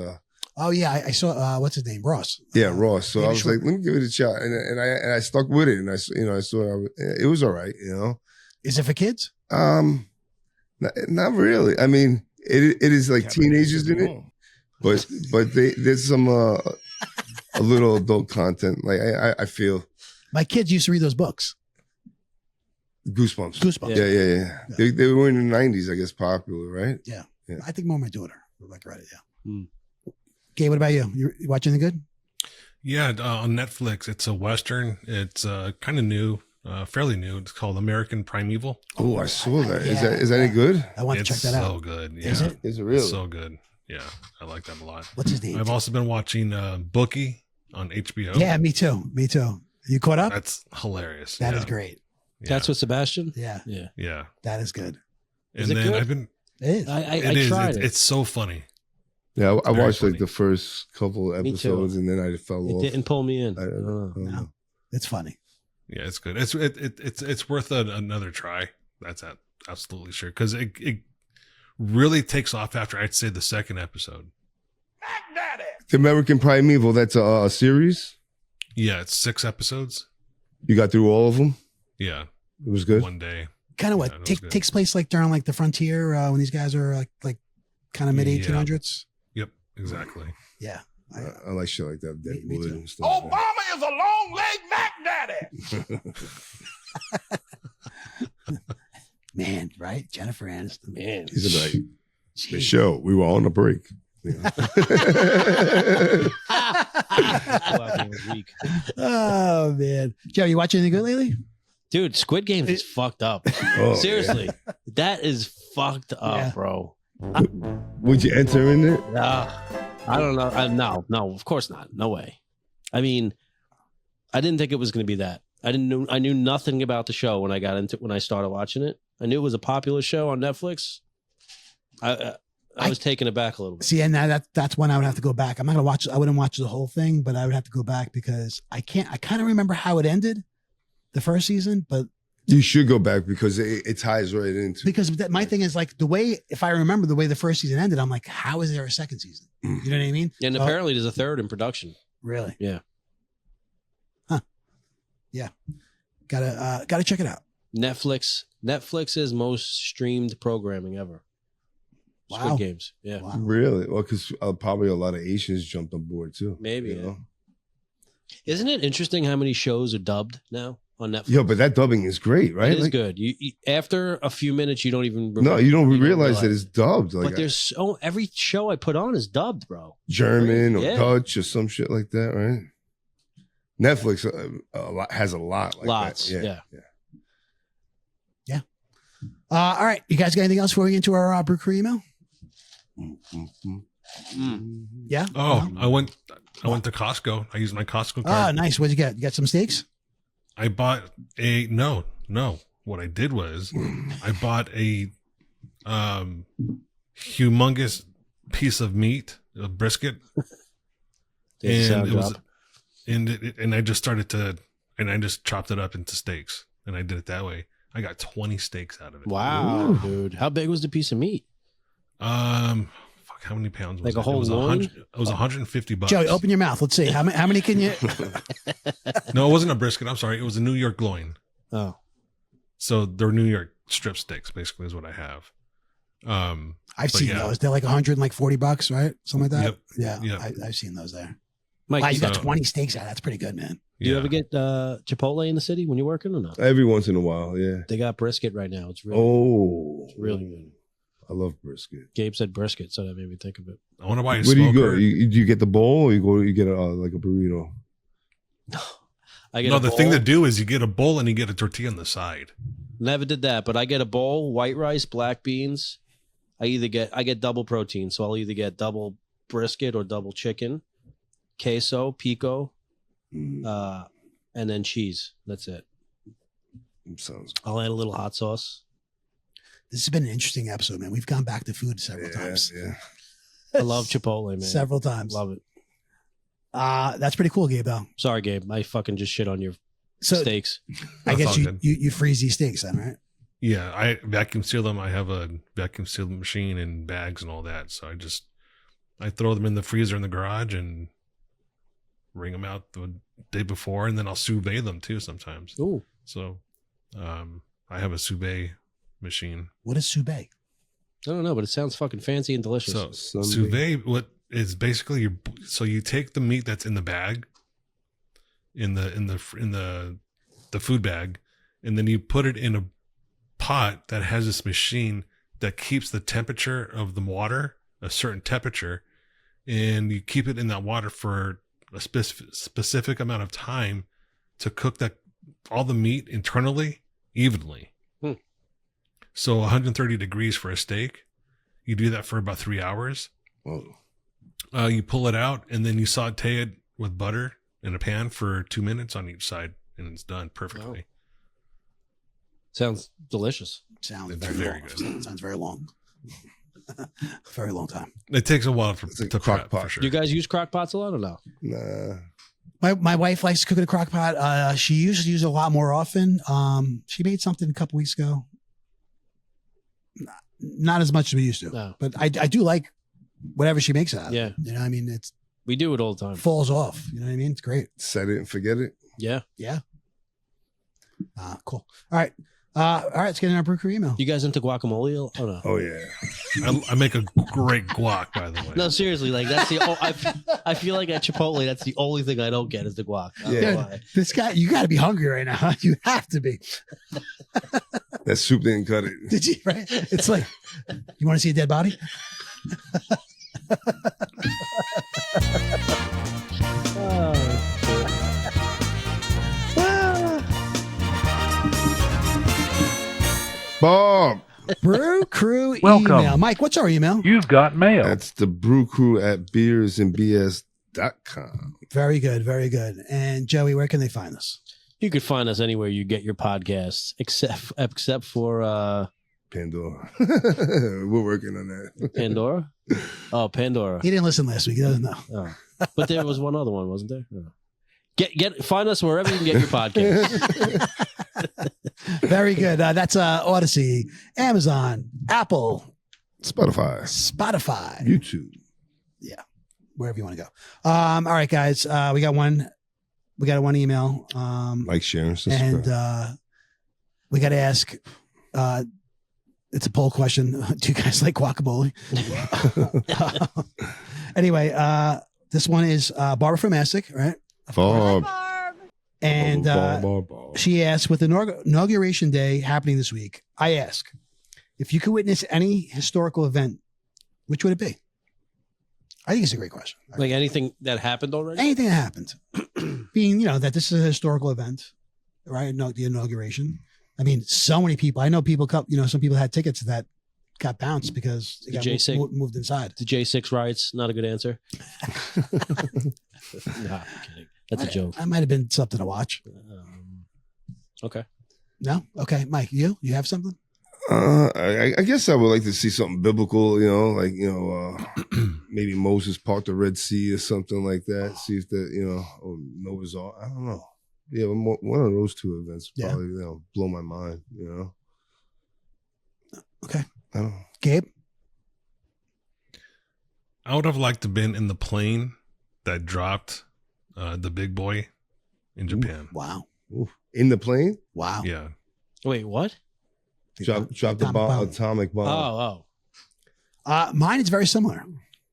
Oh yeah, I saw what's his name, Ross. Yeah, Ross. So David I was Schwimmer. like, let me give it a shot, and I stuck with it, and I saw it was all right. You know, Is it for kids? not really. I mean, it is like teenagers in it, but there's some a little adult content. Like I feel My kids used to read those books. Goosebumps. Goosebumps. Yeah. They were in the 90s, I guess, popular, right? Yeah. Yeah. I think more my daughter would like read it. Yeah. Mm. Gabe, what about you? You watching anything good? Yeah, on Netflix. It's a Western. It's kind of new, fairly new. It's called American Primeval. Oh, I saw that. Yeah. Is that any good? I want to It's check that so out. good. Yeah. Is it? Is it really? It's so good. Yeah, I like that a lot. What's his name? I've also been watching Bookie on HBO. Yeah, me too. Me too. You caught up? That's hilarious. That is Yeah. great. Yeah. That's with Sebastian. Yeah. Yeah. Yeah. That is good. Is And it then good? I've been. It is. I It is. tried it. It's so funny. Yeah, I Very watched like funny. the first couple Me too. episodes and then I fell It off. didn't pull me in. I I don't know. don't know. No. It's funny. Yeah, it's good. It's worth another try. That's absolutely sure because it really takes off after I'd say the second episode. The American Primeval, that's a series? Yeah, it's 6 episodes. You got through all of them? Yeah, It was good? one day. Kind of Yeah, what that was good. takes place like during like the frontier when these guys are like kind of mid 1800s. Yep, exactly. Yeah. I like shit like that. Me Deadwood too. and stuff. is a long leg Mac Daddy. Man, right? Jennifer Aniston. Man. He's like, the Jeez. show, we were on a break. You know? Fallout game was weak. Oh man, Joe, you watch anything good lately? Dude, Squid Games is fucked up. Oh, Seriously, that is fucked up, Yeah. bro. Would you enter in it? I don't know. No, of course not. No way. I mean, I didn't think it was going to be that. I knew nothing about the show when I started watching it. I knew it was a popular show on Netflix. I was taken aback a little bit. See, and that's when I would have to go back. I'm not gonna watch. I wouldn't watch the whole thing, but I would have to go back because I can't. I kind of remember how it ended, the first season, but You should go back because it ties right into. because my thing is like the way, if I remember the way the first season ended, I'm like, how is there a second season? You know what I mean? And So- apparently there's a third in production. really, Yeah. yeah, gotta check it out. Netflix's most streamed programming ever. Wow. Squid Games. Yeah. Wow. Really? Well, because probably a lot of Asians jumped on board too. Maybe. You Yeah. know? Isn't it interesting how many shows are dubbed now on Netflix? Yo, but that dubbing is great, right? It is Like, good. You after a few minutes, you don't even no, you don't realize that it's dubbed. Like but there's every show I put on is dubbed, bro. German or Yeah. Dutch or some shit like that, right? Netflix has a lot like Lots, that. yeah. All right, you guys got anything else before we get into our brew crew email? Yeah. Oh, I went to Costco. I used my Costco Ah, card. nice. What'd you get? You got some steaks? I bought a no. What I did was I bought a humongous piece of meat, a brisket, and it was and I just chopped it up into steaks, and I did it that way. I got 20 steaks out of it. Wow, dude. How big was the piece of meat? Fuck, how many pounds was Like a it? whole It was loin? It was $150. Joey, open your mouth. Let's see. How many can you? No, it wasn't a brisket. I'm sorry. It was a New York loin. Oh. So they're New York strip steaks, basically, is what I have. I've but seen yeah. those. They're like $140, right? Something like that. Yep. Yeah, Yep. I've seen those there. Mike, Wow, you got so- 20 steaks out. That's pretty good, man. do you Yeah. ever get Chipotle in the city when you're working or not? Every once in a while, yeah. They got brisket right now. It's really, Oh, really good. I love brisket. Gabe said brisket, so that made me think of it. I want to buy a Where do you go? smoker. Do you get the bowl or you get like a burrito? I get No, a the thing bowl. to do is you get a bowl and you get a tortilla on the side. Never did that, but I get a bowl, white rice, black beans. I get double protein, so I'll either get double brisket or double chicken, queso, pico, and then cheese. That's it. Sounds I'll add a little hot sauce. This has been an interesting episode, man. We've gone back to food several times. Yeah. I love Chipotle, man. Several times. Love it. That's pretty cool, Gabe, though. Sorry, Gabe. I fucking just shit on your So steaks. I That's guess all you, good. you freeze these steaks then, right? Yeah, I vacuum seal them. I have a vacuum seal machine and bags and all that. So I throw them in the freezer in the garage and wring them out the day before, and then I'll sous vide them too sometimes. Ooh. So I have a sous vide machine. What is soube? I don't know, but it sounds fucking fancy and delicious. So Sunday. sous vide, what is basically you take the meat that's in the bag, in the food bag, and then you put it in a pot that has this machine that keeps the temperature of the water a certain temperature, and you keep it in that water for a specific amount of time to cook that all the meat internally evenly. So 130 degrees for a steak. You do that for about 3 hours. Whoa. You pull it out and then you saute it with butter in a pan for 2 minutes on each side, and it's done perfectly. Sounds delicious. Sounds It's very very long. good. Sounds very long. Very long time. It takes a while It's like to crock prep, pot. for sure. Do you guys use crock pots a lot or no? Nah. My wife likes to cook in a crock pot. She used to use it a lot more often. She made something a couple weeks ago. Not as much as we used to, No. but I do like whatever she makes out of Yeah. it. You know, I mean, it We do it all the time. falls off. You know what I mean? It's great. Set it and forget it. Yeah. Yeah. Cool. All right. Let's get in our brew crew email. You guys into guacamole? Oh no. Oh yeah. I make a great guac, by the way. No, seriously, like that's the. I feel like at Chipotle, that's the only thing I don't get is the guac. I don't know Yeah. why. This guy, you got to be hungry right now. You have to be. That soup didn't cut it. Did you? Right? It's like, you want to see a dead body? Oh Bob. Brew Crew Welcome. email. Mike, what's our email? You've got mail. That's the Brew Crew at beersandbs.com. Very good, very good. And Joey, where can they find us? You could find us anywhere you get your podcasts, except for Pandora. We're working on that. Pandora. Oh, Pandora. He didn't listen last week. He doesn't know. Oh. But there was one other one, wasn't there? Oh. Find us wherever you can get your podcast. Very good. That's Odyssey, Amazon, Apple, Spotify, YouTube. Yeah, wherever you want to go. All right, guys. We got one email. Like, share, and subscribe. And we got to ask. It's a poll question. Do you guys like guacamole? Anyway, this one is Barbara from Essex, right? Barb. And Barb. she asked, with Inauguration Day happening this week, I ask, if you could witness any historical event, which would it be? I think it's a great question. Like anything that happened already? Anything that happened. Being, that this is a historical event, right? No, the inauguration. I mean, so many people. I know people, some people had tickets that got bounced because they got moved inside. The J6 riots, not a good answer. Nah, I'm kidding. That's a joke. That might have been something to watch. Okay. No? Okay. Mike, you have something? I guess I would like to see something biblical, maybe Moses part the Red Sea or something like that. See if that, or Noah's Ark. I don't know. Yeah, one of those two events probably, blow my mind, Okay. I don't know. Gabe? I would have liked to been in the plane that dropped the big boy in Japan. Wow. Ooh. In the plane? Wow. Yeah. Wait, what? Dropped the atomic bomb. Oh. Mine is very similar.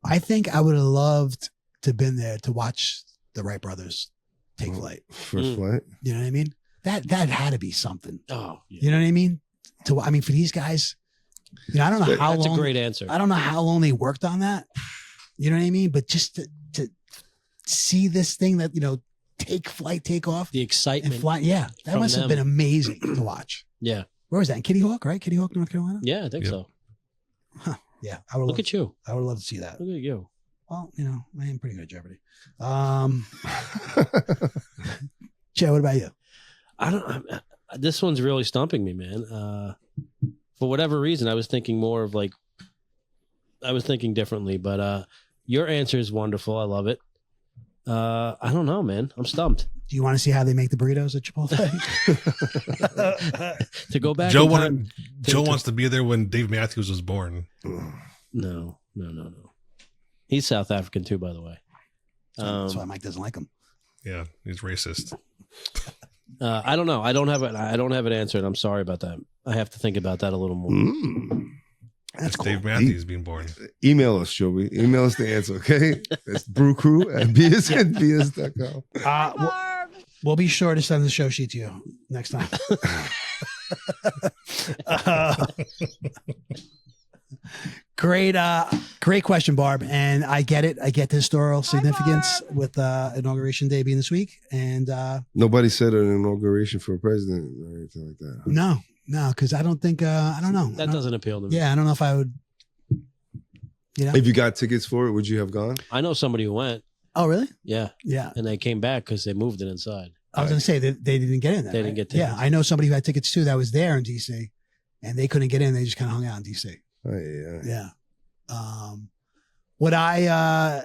I think I would have loved to have been there to watch the Wright brothers take flight. First flight? You know what I mean? That had to be something. Oh, yeah. You know what I mean? For these guys, I don't know how long. That's a great answer. I don't know how long they worked on that. You know what I mean? But just to see this thing that, take off. The excitement. And fly. Yeah. That must have been amazing to watch. Yeah. Where was that? In Kitty Hawk, right? Kitty Hawk, North Carolina? Yeah, I think so. Huh. Yeah. Look at you. I would love to see that. Look at you. Well, I am pretty good at Jeopardy. Joe, what about you? This one's really stumping me, man. For whatever reason, I was thinking differently, but your answer is wonderful. I love it. I don't know, man. I'm stumped. Do you want to see how they make the burritos at Chipotle? To go back, Joe wants to be there when Dave Matthews was born. No. He's South African too, by the way. That's why Mike doesn't like him. Yeah, he's racist. I don't know. I don't have an answer, and I'm sorry about that. I have to think about that a little more. That's cool. Dave Matthews being born. Email us, Joey. Email us the answer, okay? That's brewcrew@beersandbs.com. We'll be sure to send the show sheet to you next time. Great question, Barb. And I get it. I get the historical significance with Inauguration Day being this week. And nobody said an inauguration for a president or anything like that. No, because I don't think I don't know. That doesn't appeal to me. Yeah, I don't know if I would. If you got tickets for it, would you have gone? I know somebody who went. Oh, really? Yeah. Yeah. And they came back because they moved it inside. I was going to say that they didn't get in there. They didn't get tickets. Yeah, I know somebody who had tickets too that was there in DC, and they couldn't get in. They just kind of hung out in DC. Oh, yeah. Yeah. Would I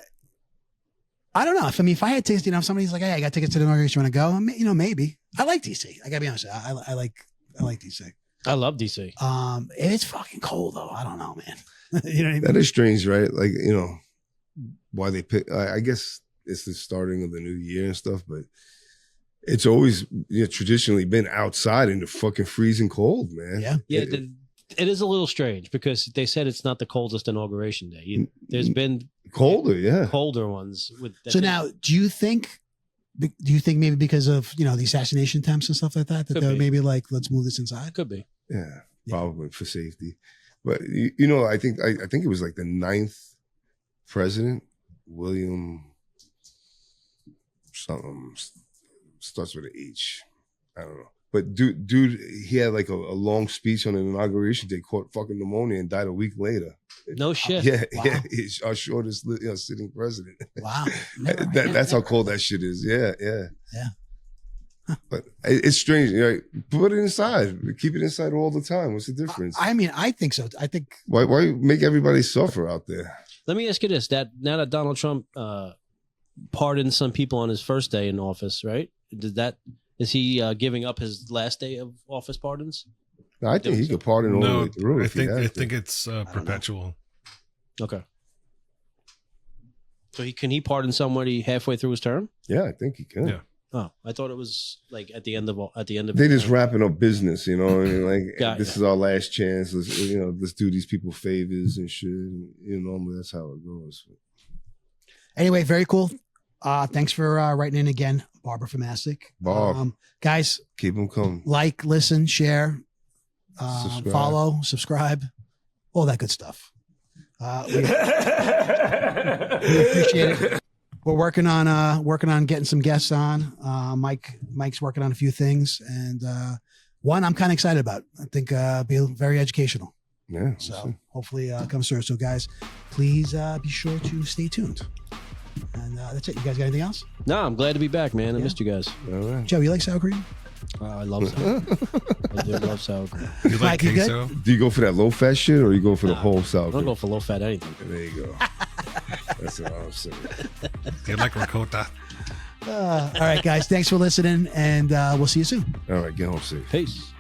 don't know. If I had tickets, if somebody's like, hey, I got tickets to the inauguration, want to go? Maybe. I like DC. I gotta be honest. I like DC. I love DC. It's fucking cold though. I don't know, man. You know what I mean? That is strange, right? Like, why they pick, I guess it's the starting of the new year and stuff, but it's always traditionally been outside in the fucking freezing cold, man. Yeah. Yeah. It is a little strange because they said it's not the coldest inauguration day. There's been colder ones. So now, do you think maybe because of the assassination attempts and stuff like that they're maybe like, let's move this inside? Could be. Yeah, probably for safety. But I think it was like the 9th president, William something starts with an H. I don't know. But dude, he had like a long speech on an inauguration day, caught fucking pneumonia and died a week later. No shit. Yeah, Wow. yeah, he's our shortest sitting president. Wow. That's how cold that shit is. Yeah. Yeah. But it's strange. Right? Put it inside. Keep it inside all the time. What's the difference? I mean, I think so. I think Why make everybody suffer out there? Let me ask you this: that now that Donald Trump pardoned some people on his first day in office, right? Is he giving up his last day of office pardons? No, I think he could pardon all the No, way through. I if he think had I to. think it's perpetual. Okay. So can he pardon somebody halfway through his term? Yeah, I think he can. Yeah. Oh, I thought it was like at the end of. They just wrapping up business, you know. I mean, like Got this ya. is our last chance. Let's do these people favors and shit. And, normally that's how it goes. anyway, very cool. Thanks for writing in again, Barbara from Mastic. Barb. Guys, Keep them coming. like, listen, share, Subscribe. follow, subscribe, all that good stuff. We appreciate it. We're working on getting some guests on. Mike's working on a few things, and one I'm kind of excited about. I think be very educational. Yeah. So hopefully comes through. So guys, please be sure to stay tuned. And that's it. You guys got anything else? No, I'm glad to be back, man. I missed you guys. All right. Joe, you like sour cream? I love sour cream. I do love sour cream. You like Mike, you good? queso? Do you go for that low fat shit or you go for the Nah, whole sour I don't cream? go for low fat anything. There you go. That's what I was saying. Do you like ricotta? All right, guys. Thanks for listening, and we'll see you soon. All right, get home safe. Peace.